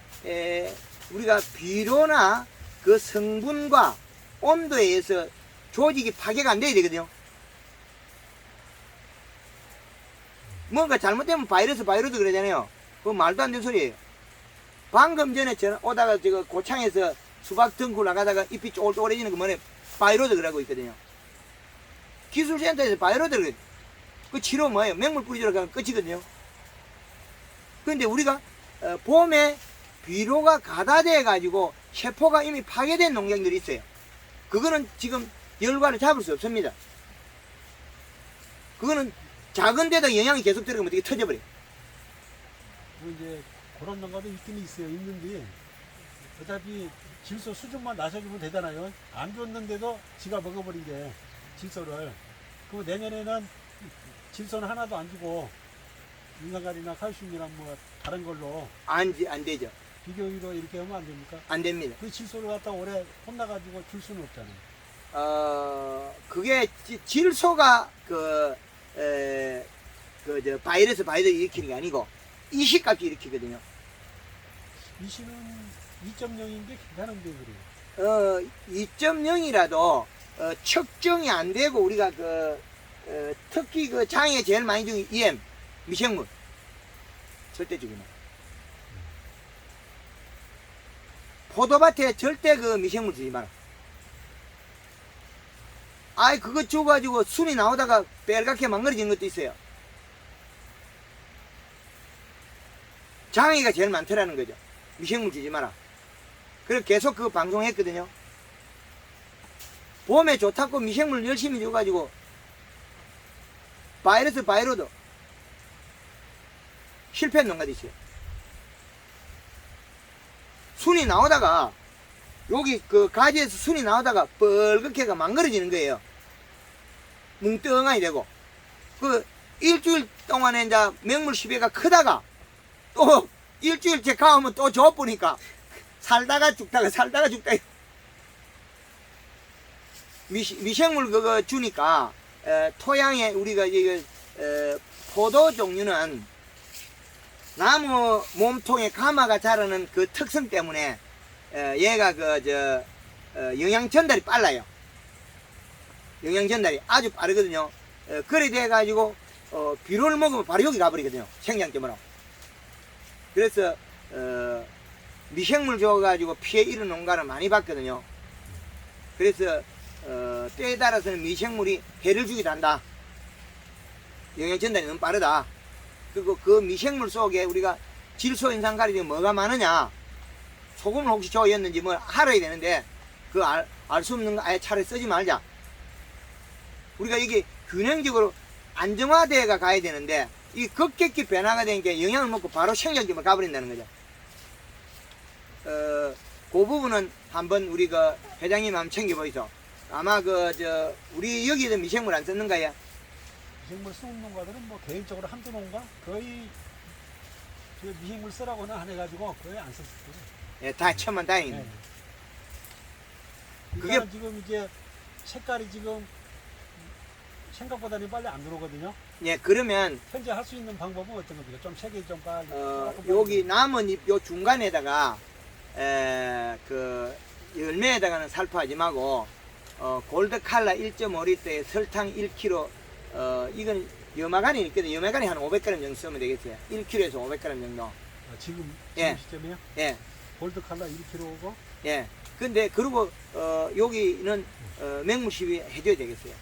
우리가 비료나 그 성분과 온도에 의해서 조직이 파괴가 안 돼야 되거든요. 뭔가 잘못되면 바이러드 그러잖아요. 그거 말도 안 되는 소리예요. 방금 전에 오다가 고창에서 수박 덩굴 나가다가 잎이 쪼글쪼글해지는 거 뭐냐, 바이러드 그러고 있거든요. 기술센터에서 바이러드 그래. 그 치료 뭐예요? 맹물 뿌리주러 가면 끝이거든요. 그런데 우리가 봄에 비료가 가다돼 가지고 세포가 이미 파괴된 농장들이 있어요. 그거는 지금 열과를 잡을 수 없습니다. 그거는 작은 데다 영양이 계속 들어가면 어떻게 터져버려요.
뭐 이제 그런 농가도 있긴 있어요. 있는데 어차피 질소 수준만 낮춰주면 되잖아요. 안 줬는데도 지가 먹어버린 게 질소를. 그리고 내년에는 질소는 하나도 안 주고 인산가리나 칼슘이나 뭐 다른 걸로
안 되죠.
비교위로 이렇게 하면 안 됩니까?
안 됩니다.
그 질소를 갖다 올해 혼나가지고 줄 수는 없잖아요.
그게 질소가 바이러스 일으키는 게 아니고 이식값이 일으키거든요.
이시는 2.0인 게 괜찮은데 그래요.
2.0이라도 측정이 안 되고 우리가 특히 그 장에 제일 많이 주는 EM 미생물 절대 주기만. 포도밭에 절대 그 미생물 주지 마라. 아이 그거 줘가지고 순이 나오다가 빨갛게 망가지는 것도 있어요. 장애가 제일 많더라는 거죠. 미생물 주지 마라. 그래서 계속 그 방송했거든요. 봄에 좋다고 미생물 열심히 줘가지고 바이러드 실패한 농가도 있어요. 순이 나오다가 여기 그 가지에서 순이 나오다가 뻘겋게가 망가져지는 거예요. 뭉뚱하니 되고 그 일주일 동안에 이제 맹물 시비가 크다가 또 일주일째 가오면 또 줘보니까 살다가 죽다가 미생물 그거 주니까 토양에 우리가 이거 포도 종류는 나무 몸통에 가마가 자라는 그 특성 때문에 얘가 영양 전달이 빨라요. 영양 전달이 아주 빠르거든요. 그래 돼 가지고 비료를 먹으면 바로 여기 가버리거든요. 생장점으로. 그래서 미생물 줘가지고 피해 입은 농가를 많이 봤거든요. 그래서 때에 따라서는 미생물이 해를 주기도 한다. 영양 전달이 너무 빠르다. 그리고 그 미생물 속에 우리가 질소 인산가리 뭐가 많으냐, 소금을 혹시 줘였는지 뭐 알아야 되는데 그 알 수 없는 거 아예 차라리 쓰지 말자. 우리가 이게 균형적으로 안정화대가 가야 되는데 이 급격히 변화가 되니까 영양을 먹고 바로 생장점을 가버린다는 거죠. 그 부분은 한번 우리 그 회장님 한번 챙겨보이소. 아마 우리 여기도 미생물 안 썼는 거야?
미생물 쓰는 농가들은 뭐 개인적으로 한두 농가 거의 그 미생물 쓰라고는 안 해가지고 거의 안 썼을 거예요.
예, 다 천만 다행이네. 그게-
그게 지금 이제 색깔이 지금 생각보다는 빨리 안 들어오거든요.
예, 그러면
현재 할 수 있는 방법은 어떤 겁니까? 좀 색이 좀 빨리.
여기 남은 잎 요 중간에다가 그 열매에다가는 살포하지 말고 골드 칼라 1.5리터에 설탕 1kg 이건 염화간이 있거든요. 염화간이 한 500g 정도 쓰면 되겠어요. 1kg에서 500g 정도.
지금
예.
시점이요?
예.
골드 칼라 1kg고
예. 근데 그리고 여기는 맹물 시비 해줘야 되겠어요.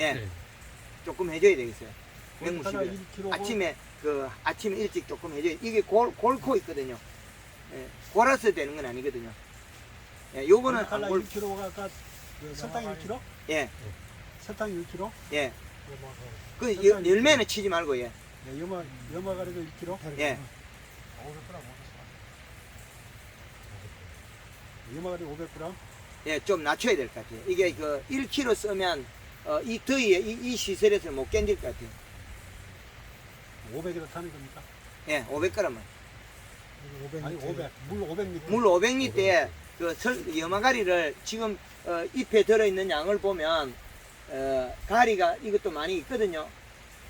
예.
네.
조금 해줘야 되겠어요.
골드
맹물
칼라
시비.
1kg고
아침에 일찍 조금 해줘야. 이게 골코 있거든요. 예. 골아서 되는 건 아니거든요. 예. 요거는
골드 칼라
안 골.
1kg가 아까 설탕 1kg?
예.
설탕 1kg?
예. 그
설탕
열매는 치지 말고 예.
네, 염화가루도 1kg?
예.
염화가루 500g?
예, 좀 낮춰야 될 것 같아요. 이게 그 1kg 쓰면 이 더위에 이 시설에서 못 견딜 것 같아요.
500에서 타는 겁니까?
예, 500g만.
아니 500, 물 500리터.
물 500리터에 그 염화가리를 지금 잎에 들어있는 양을 보면 가리가 이것도 많이 있거든요.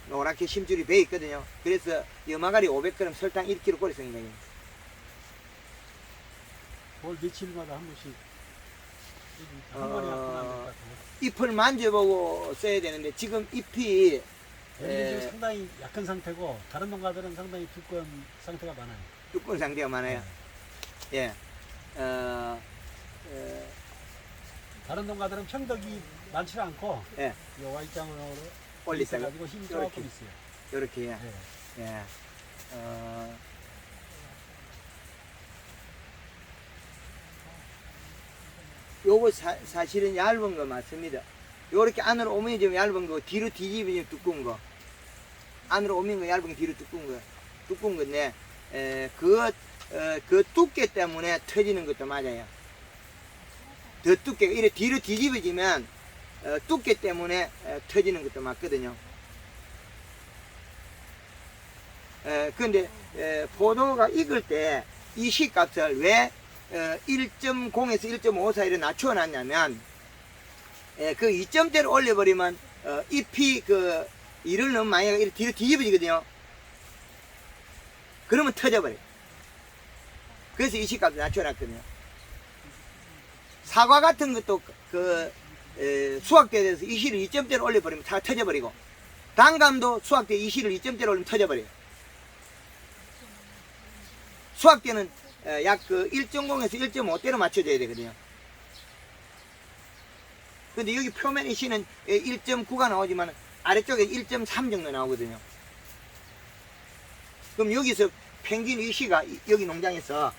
노랗게 심줄이 배 있거든요. 그래서 염화가리 500g, 설탕 1kg 꼴이 생긴 거예요.
월 며칠마다 한 번씩 한 번에 약분 안될것 같아요.
잎을 만져보고 써야 되는데 지금 잎이
여기는 지금 상당히 약한 상태고 다른 농가들은 상당히 두꺼운 상태가 많아요.
두꺼운 상태가 많아요. 예.
다른 농가들은 평덕이 많지 않고
예.
이 Y장으로
올리다가
가지고 힘이
요렇게.
조금 있어요.
이렇게 예.
네.
예. 요거 사실은 얇은 거 맞습니다. 요렇게 안으로 오면 좀 얇은 거, 뒤로 뒤집으면 두꺼운 거. 안으로 오면 거 얇은 거, 뒤로 두꺼운 건데, 그 두께 때문에 터지는 것도 맞아요. 더 두께가, 이래 뒤로 뒤집어지면, 두께 때문에 터지는 것도 맞거든요. 근데, 포도가 익을 때 이 시값을 왜 1.0에서 1.5 사이로 낮춰 놨냐면, 그 2점대를 올려버리면, 잎이 이를 너무 많이 하고 뒤로 뒤집어지거든요. 그러면 터져버려요. 그래서 이 시값을 낮춰놨거든요. 사과 같은 것도 수확대에 대해서 이 시를 2점대로 올려버리면 다 터져버리고, 단감도 수확대 이 시를 2점대로 올리면 터져버려요. 수확대는 약 1.0에서 1.5대로 맞춰줘야 되거든요. 근데 여기 표면 이 시는 1.9가 나오지만 아래쪽에 1.3 정도 나오거든요. 그럼 여기서 평균 이 시가 여기 농장에서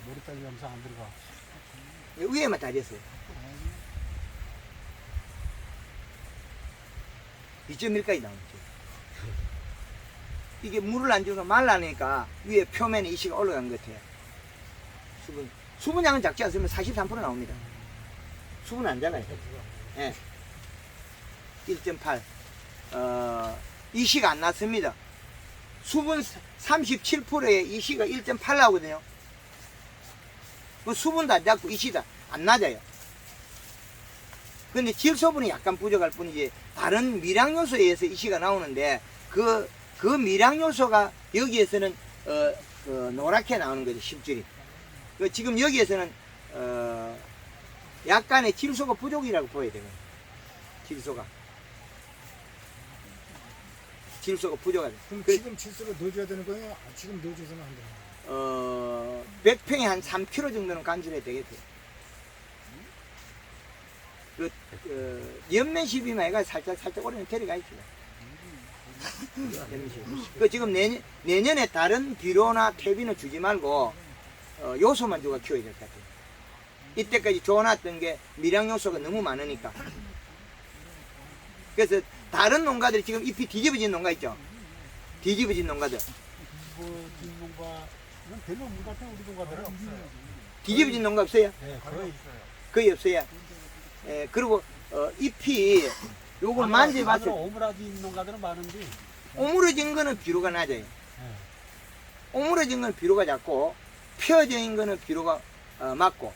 머리빨리 영상 안 들어가.
위에만 다졌어요. 2.1까지 나오죠. 이게 물을 안 주고 말라니까 위에 표면에 이시가 올라간 것 같아요. 수분량은 작지 않으면 43% 나옵니다. 수분 안 작아요. 예. 1.8. 이시가 안 났습니다. 수분 37%에 이시가 1.8 나오거든요. 그 수분도 안 작고 이시도 안 낮아요. 근데 질소분이 약간 부족할 뿐이지 다른 미량 요소에 의해서 이시가 나오는데 그 미량 요소가 여기에서는 노랗게 나오는 거죠. 심줄이. 지금 여기에서는 약간의 질소가 부족이라고 보여야 되거든요. 질소가 부족하죠.
그럼 지금 질소를 넣어줘야 되는 거예요? 지금 넣어줘서는 안 돼요.
100평에 한 3kg 정도는 간주해야 되겠어요. 연면 시비만 해가 살짝 오르면 데려가 있죠. 지금 내년에 다른 비료나 퇴비는 주지 말고 요소만 주고 키워야 될 것 같아요. 이때까지 줘놨던 게 미량 요소가 너무 많으니까. 그래서 다른 농가들이 지금 잎이 뒤집어진 농가 있죠. 뒤집어진 농가들.
뒤집어진 농가는 별로 없는 것 같아요. 우리 농가들은.
뒤집어진 농가 없어요?
네, 거의.
거의 없어요. 그리고 잎이 요걸 만져봤을 때
오므라진 농가들은 많은데
오므러진 거는 비료가 낮아요.
네.
오므러진 건 비료가 작고 펴진 거는 비료가 맞고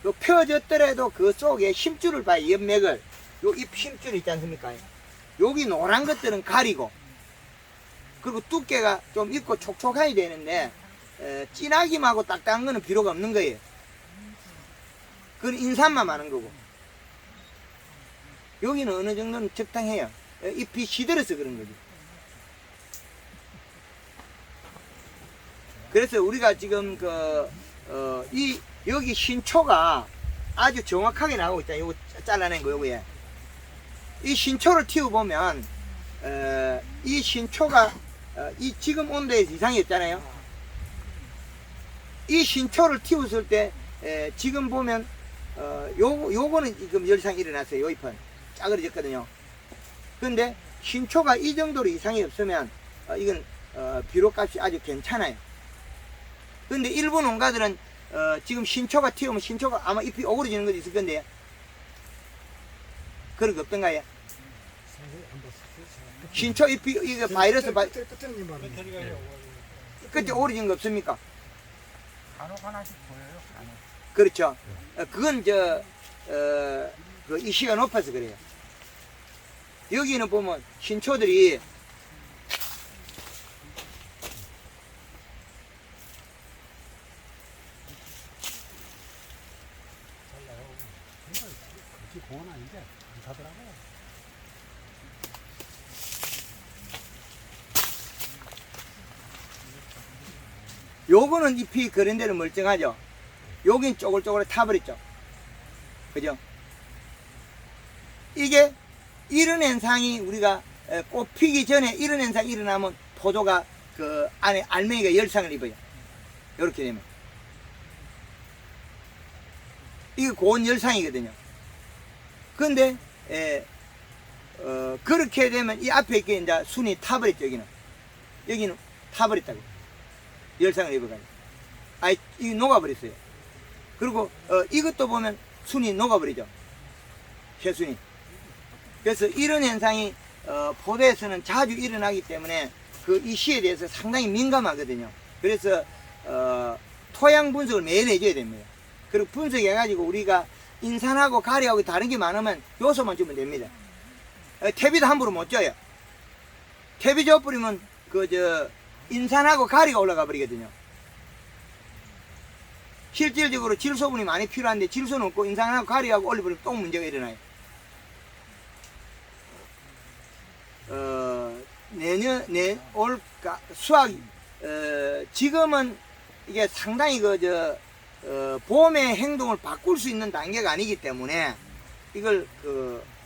요 펴졌더라도 그 속에 힘줄을 봐요. 연맥을 요 잎 힘줄 있지 않습니까? 여기 노란 것들은 가리고 그리고 두께가 좀 있고 촉촉해야 되는데 진하기하고 딱딱한 거는 비료가 없는 거예요. 그건 인삼만 많은 거고 여기는 어느 정도는 적당해요. 잎이 시들어서 그런 거지. 그래서 우리가 지금 여기 신초가 아주 정확하게 나오고 있다. 요거 잘라낸 거 요거에. 이 신초를 틔워보면, 이 신초가, 이 지금 온도에서 이상이 없잖아요. 이 신초를 틔웠을 때, 지금 보면, 요거는 지금 열상이 일어났어요. 요 잎은. 짜그러졌거든요. 근데 신초가 이 정도로 이상이 없으면, 이건, 비료값이 아주 괜찮아요. 근데 일부 농가들은, 지금 신초가 튀우면 신초가 아마 잎이 오그러지는 것도 있을 건데요. 그런 거 없던가요? 신초 잎이, 이게 바이러스, 끝에 오그러진 거 없습니까?
간혹 하나씩 보여요. 간혹.
그렇죠. 그건 이시가 높아서 그래요. 여기는 보면 신초들이
그렇게 공원 아닌데 안 사더라고요.
요거는 잎이 그런 데는 멀쩡하죠. 여긴 쪼글쪼글 타버렸죠. 그죠? 이게 이런 현상이 우리가 꽃 피기 전에 이런 현상이 일어나면 포도가 그 안에 알맹이가 열상을 입어요. 이렇게 되면. 이게 고온 열상이거든요. 근데, 그렇게 되면 이 앞에 있게 이제 순이 타버렸죠, 여기는. 여기는 타버렸다고. 열상을 입어가지고. 아이, 이게 녹아버렸어요. 그리고, 이것도 보면 순이 녹아버리죠. 해순이. 그래서 이런 현상이, 포도에서는 자주 일어나기 때문에 이 시에 대해서 상당히 민감하거든요. 그래서, 토양 분석을 매일 해줘야 됩니다. 그리고 분석해가지고 우리가 인산하고 가리하고 다른 게 많으면 요소만 주면 됩니다. 퇴비도 함부로 못 줘요. 퇴비 줘버리면 인산하고 가리가 올라가 버리거든요. 실질적으로 질소분이 많이 필요한데 질소는 없고 인산하고 가리하고 올려버리면 또 문제가 일어나요. 수학, 지금은 이게 상당히 봄의 행동을 바꿀 수 있는 단계가 아니기 때문에 이걸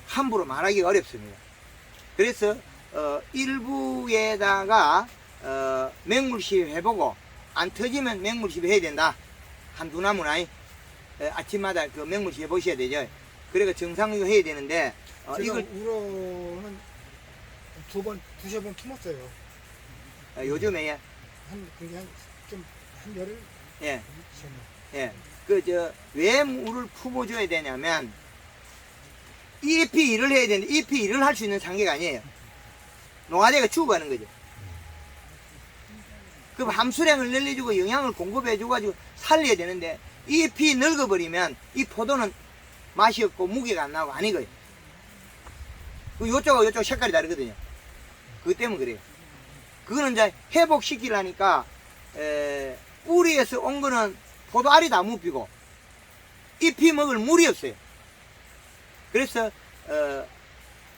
함부로 말하기가 어렵습니다. 그래서 일부에다가 맹물시입 해보고 안 터지면 맹물시입 해야 된다. 한두 나무나 아침마다 맹물시입 해보셔야 되죠. 그래가 정상적으로 해야 되는데
이걸 우로는 두세 번 품었어요.
요즘에
한 열흘.
예. 왜 물을 품어줘야 되냐면, 잎이 일을 해야 되는데, 잎이 일을 할 수 있는 상계가 아니에요. 농아재가 죽어가는 거죠. 그럼 함수량을 늘려주고 영양을 공급해줘가지고 살려야 되는데, 잎이 늙어버리면 이 포도는 맛이 없고 무게가 안 나고 아니거든요. 요쪽하고 요쪽 색깔이 다르거든요. 그것 때문에 그래요. 그거는 이제 회복시키려니까, 뿌리에서 온 거는 포도알이 다 묻히고 잎이 먹을 물이 없어요. 그래서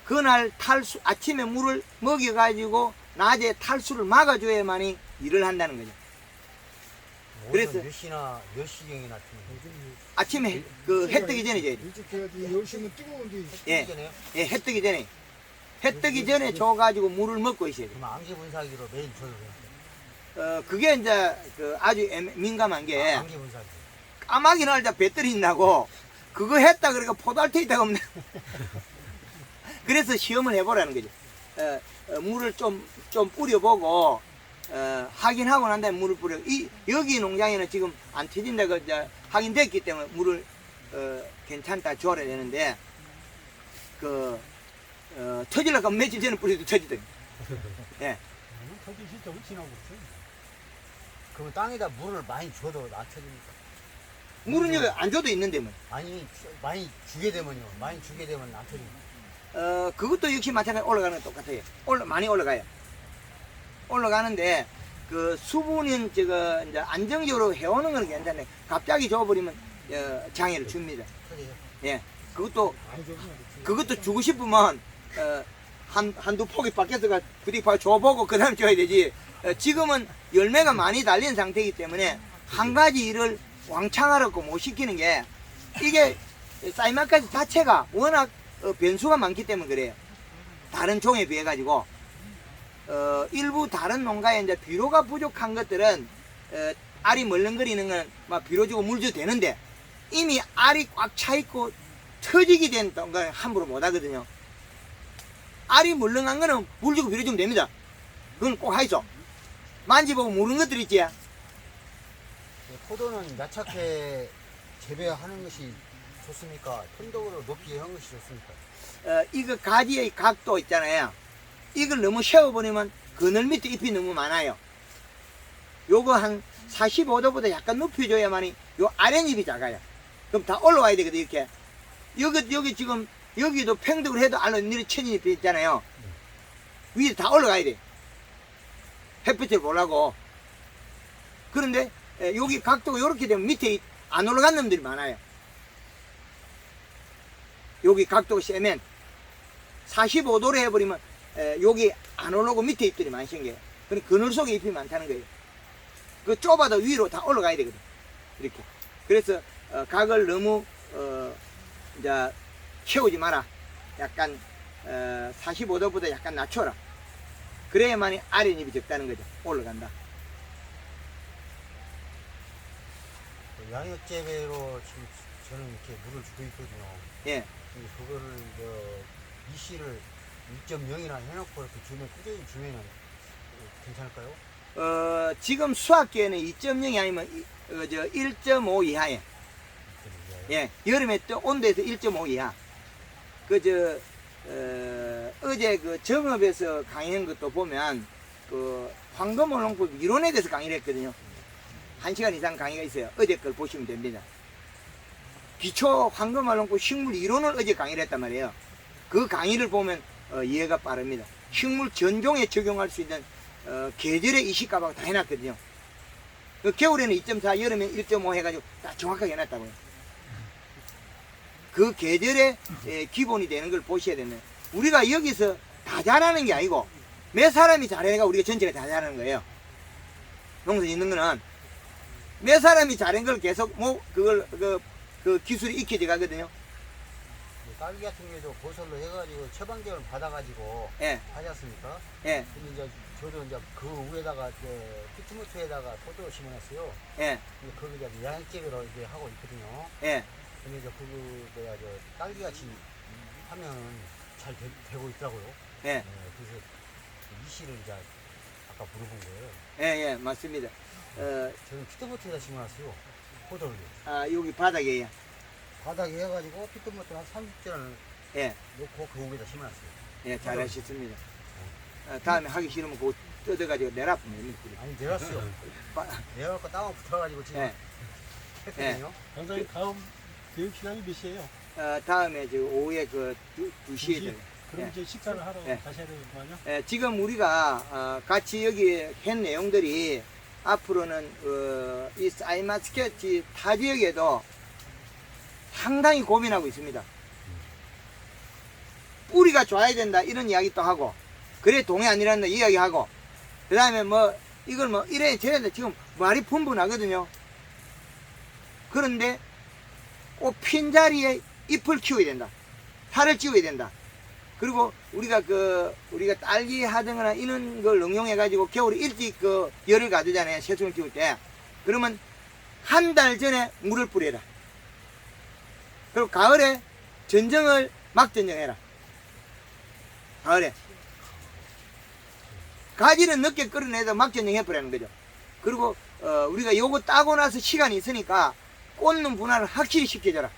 그날 아침에 물을 먹여가지고 낮에 탈수를 막아줘야만이 일을 한다는 거죠. 그래서
몇 시경에 낮추는
아침에 해 뜨기 전에 줘야 돼.
일찍 해야지. 10시면 뜨거운데.
예, 해 뜨기 전에. 해 뜨기 전에 줘가지고 물을 먹고 있어야 돼.
그럼 안개 분사기로 매일 줘도 돼요.
그게 이제 아주 민감한 게,
안개 분사기.
까마귀 날자 배터리 있나고 그거 했다 그러니까 포도알 테이터가 없네. 그래서 시험을 해보라는 거죠. 물을 좀 뿌려보고 확인하고 난 다음에 물을 뿌려. 여기 농장에는 지금 안 터진다고 이제 확인됐기 때문에 물을 괜찮다 줘야 되는데 터지려고 하면 며칠 전에 뿌려도 터지더니. 예.
터질 시점은 지나고 있어요.
그럼 땅에다 물을 많이 줘도 낮춰집니까?
물은 여기 안 줘도 있는데 뭐.
아니 많이 주게 되면요. 많이 주게 되면 낮춰집니까?
그것도 역시 마찬가지로 올라가는 거 똑같아요. 많이 올라가요. 올라가는데 수분은 이제 안정적으로 해오는 건 괜찮아요. 갑자기 줘버리면 장애를 줍니다.
터져요.
예. 그것도 주고 싶으면 한두 포기 밖에서 부디 줘보고 그 다음에 줘야 되지. 지금은 열매가 많이 달린 상태이기 때문에 한 가지 일을 왕창하라고 못 시키는 게, 이게 쌀맛가지 자체가 워낙 변수가 많기 때문에 그래요. 다른 종에 비해 가지고 일부 다른 농가에 이제 비료가 부족한 것들은 알이 멀렁거리는 건 막 비료 주고 물 줘도 되는데, 이미 알이 꽉 차 있고 터지게 된 농가는 함부로 못 하거든요. 알이 물렁한 거는 물 주고 비료 주면 됩니다. 그건 꼭 하이소. 만지보고 모르는 것들 있지.
포도는 야착해 재배하는 것이 좋습니까? 편덕으로 높이 하는 것이 좋습니까?
이거 가지의 각도 있잖아요. 이걸 너무 세워버리면 그늘 밑에 잎이 너무 많아요. 요거 한 45도보다 약간 높여줘야만이 요 아랫잎이 작아요. 그럼 다 올라와야 되거든, 이렇게. 여기 지금, 여기도 평덕을 해도 알로 내리쳐진 잎이 있잖아요. 위에 다 올라가야 돼. 햇빛을 보려고. 그런데 여기 각도가 이렇게 되면 밑에 안 올라간 놈들이 많아요. 여기 각도가 세면 45도로 해버리면 여기 안 올라오고 밑에 잎들이 많이 생겨요. 그럼 그늘 속에 잎이 많다는 거예요. 그 좁아도 위로 다 올라가야 되거든. 이렇게. 그래서 각을 너무 이제 채우지 마라. 약간 45도보다 약간 낮춰라. 그래야만이 아랫잎이 적다는 거죠. 올라간다.
양육 재배로 지금 저는 이렇게 물을 주고 있거든요.
예.
근데 그거를 이씨를 1.0이나 해놓고 이렇게 주면 꾸준히 주면은 괜찮을까요?
지금 수학기에는 2.0이 아니면 1.5 이하에. 예. 여름에 또 온도에서 1.5 이하. 어제 그 정읍에서 강의한 것도 보면 황금어농법 이론에 대해서 강의를 했거든요. 1시간 이상 강의가 있어요. 어제 걸 보시면 됩니다. 기초 황금어농법 식물 이론을 어제 강의를 했단 말이에요. 그 강의를 보면 이해가 빠릅니다. 식물 전종에 적용할 수 있는 계절의 이식값하고 다 해놨거든요. 그 겨울에는 2.4, 여름에 1.5 해가지고 다 정확하게 해놨다고요. 그 계절의 기본이 되는 걸 보셔야 되네. 우리가 여기서 다 잘하는 게 아니고 몇 사람이 잘해가 우리가 전체가 다 잘하는 거예요. 농사 짓는 거는 몇 사람이 잘한 걸 계속 그 기술이 익혀져 가거든요.
딸기 같은 경우에도 보설로 해가지고 처방전을 받아가지고
예.
하지 않습니까?
예.
근데 이제 저도 이제 그 위에다가 피트모트에다가 포도 심어놨어요.
예.
근데 거기 이제 양액재배로 이제 하고 있거든요.
예.
근데 이제 딸기 같이 하면 잘 되고 있더라고요.
예.
그래서 이씨를 이제 아까 물어본 거예요.
예. 예. 맞습니다.
저는 피트모트에다 심어놨어요. 포도를.
여기 바닥에요.
바닥에 해가지고 피트모트 한 30줄
예.
놓고 그 위에다 심어놨어요.
예. 잘하셨습니다. 다음에 하기 싫으면 그거 뜯어가지고 내라쁘면 됩니다.
아니 내놨어요. 내갖고 땅에 붙어가지고 지금
예.
했거든요.
원장님 다음 교육 시간이 몇 시에요?
다음에 오후에 2시에 돼요.
그럼
예.
이제 식사를 하러
예.
가셔야 되는 거 아니야?
예, 지금 우리가 같이 여기 한 내용들이 앞으로는 이 사이마 스케치 타 지역에도 상당히 고민하고 있습니다. 뿌리가 좋아야 된다 이런 이야기 또 하고, 그래 동해 아니란다 이야기하고, 그 다음에 이걸 이래 저래 지금 말이 분분하거든요. 그런데 꼭 핀 자리에 잎을 키워야 된다. 살을 찌워야 된다. 그리고 우리가 딸기 하든거나 이런 걸 응용해 가지고 겨울에 일찍 열을 가두잖아요. 새순을 키울 때. 그러면 한 달 전에 물을 뿌려라. 그리고 가을에 전정을 막 전정해라. 가을에. 가지는 늦게 끌어내도 막 전정해 버리는 거죠. 그리고 우리가 요거 따고 나서 시간이 있으니까 꽂는 분할을 확실히 시켜줘라.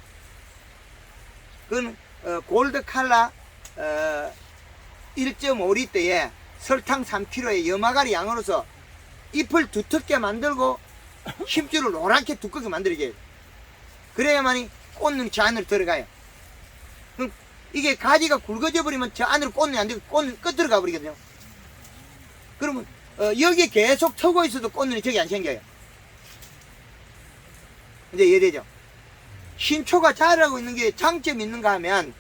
그건 골드 칼라 1.5리터에 설탕 3kg에 염화가리 양으로서 잎을 두텁게 만들고 힘줄을 노랗게 두껍게 만들어줘야 돼. 그래야만이 꽂는 저 안으로 들어가요. 그럼 이게 가지가 굵어져 버리면 저 안으로 꽂는 안 되고 꽂는 끝으로 가버리거든요. 그러면 여기 계속 터고 있어도 꽂는 저기 안 생겨요. 이제 이해되죠? 신초가 자라고 있는 게 장점이 있는가 하면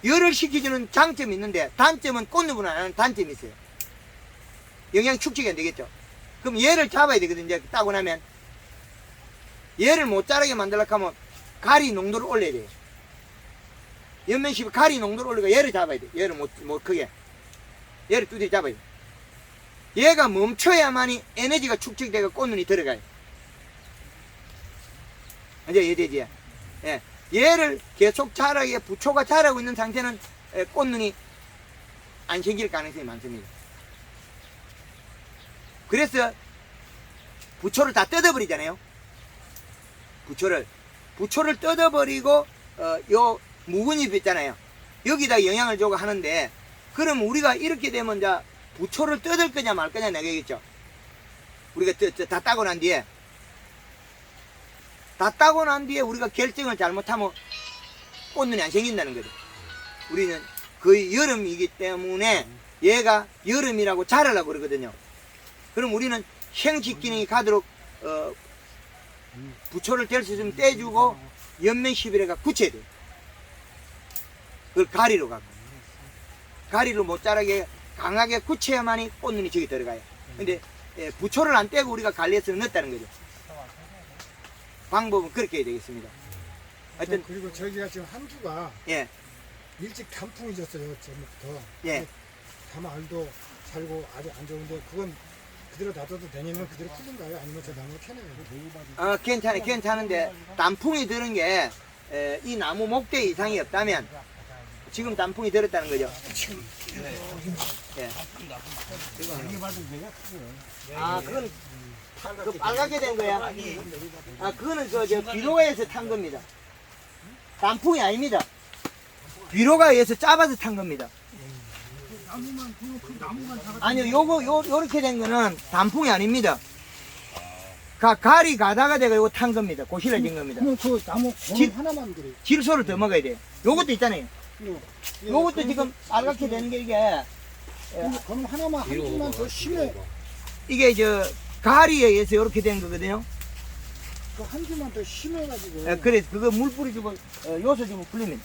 열을 식혀주는 장점이 있는데 단점은 꽃잎은 안 하는 단점이 있어요. 영양 축적이 안 되겠죠. 그럼 얘를 잡아야 되거든요. 이제 따고 나면 얘를 못 자라게 만들려고 하면 가리 농도를 올려야 돼요. 연면십에 가리 농도를 올리고 얘를 잡아야 돼. 얘를 못 크게. 얘를 두드려 잡아야 돼. 얘가 멈춰야만이 에너지가 축적되고 꽃눈이 들어가요. 이제 이해되지? 예. 얘를 계속 자라게 부초가 자라고 있는 상태는 꽃눈이 안 생길 가능성이 많습니다. 그래서 부초를 다 뜯어버리잖아요. 부초를 뜯어버리고 요 묵은 잎 있잖아요. 여기다 영양을 주고 하는데, 그럼 우리가 이렇게 되면 이제 부초를 뜯을 거냐 말 거냐 나겠죠. 우리가 다 따고 난 뒤에 우리가 결정을 잘못하면 꽃눈이 안 생긴다는 거죠. 우리는 거의 여름이기 때문에 얘가 여름이라고 자라려고 그러거든요. 그럼 우리는 생식 기능이 가도록 부초를 뗄 수 있으면 떼주고 연면 시비레가 굳혀야 돼요. 그걸 가리로 갖고 가리로 못 자라게 강하게 굳혀야만이 꽃눈이 저기 들어가요. 근데 부초를 안 떼고 우리가 관리해서 넣었다는 거죠. 방법은 그렇게 해야 되겠습니다. 하여튼
그리고 저기가 지금 한 주가
예,
일찍 단풍이 졌어요. 전부터.
예.
다만 알도 살고 아주 안 좋은데 그건 그대로 놔둬도 되냐면 그대로 키든가요? 아니면 저 나무를 캐내요?
괜찮은데 단풍이 드는 게 이 나무 목대 이상이 없다면 지금 단풍이 들었다는 거죠. 예. 아, 그건 그 빨갛게 된 거야. 아, 그거는 저 비료가에서 탄 겁니다. 단풍이 아닙니다. 비료가에서 짜봐서 탄 겁니다. 아니요, 요렇게 된 거는 단풍이 아닙니다. 가리 가다가 돼가 탄 겁니다. 고실해진 겁니다.
그럼 그 나무
질-
건 하나만 그래.
질소를 더 먹어야 돼요. 요것도 있잖아요. 요것도 지금 빨갛게 되는 게
그럼 하나만 한 주만 더 심해.
이게 가리에 의해서 이렇게 된 거거든요.
그 한 주만 더 심해가지고.
그래, 그거 물 뿌려주고 요소 주고 풀리면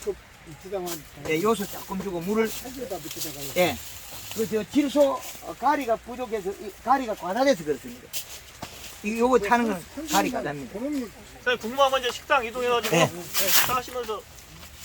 그 밑에다만.
요소 조금 주고 물을
살에다 밑에다가.
예. 질소 가리가 부족해서 가리가 과다돼서 그렇습니다. 요거 타는 건 가리 과다입니다.
그럼
선생님 궁금한 건 이제 식당 이동해가지고 식사하시면서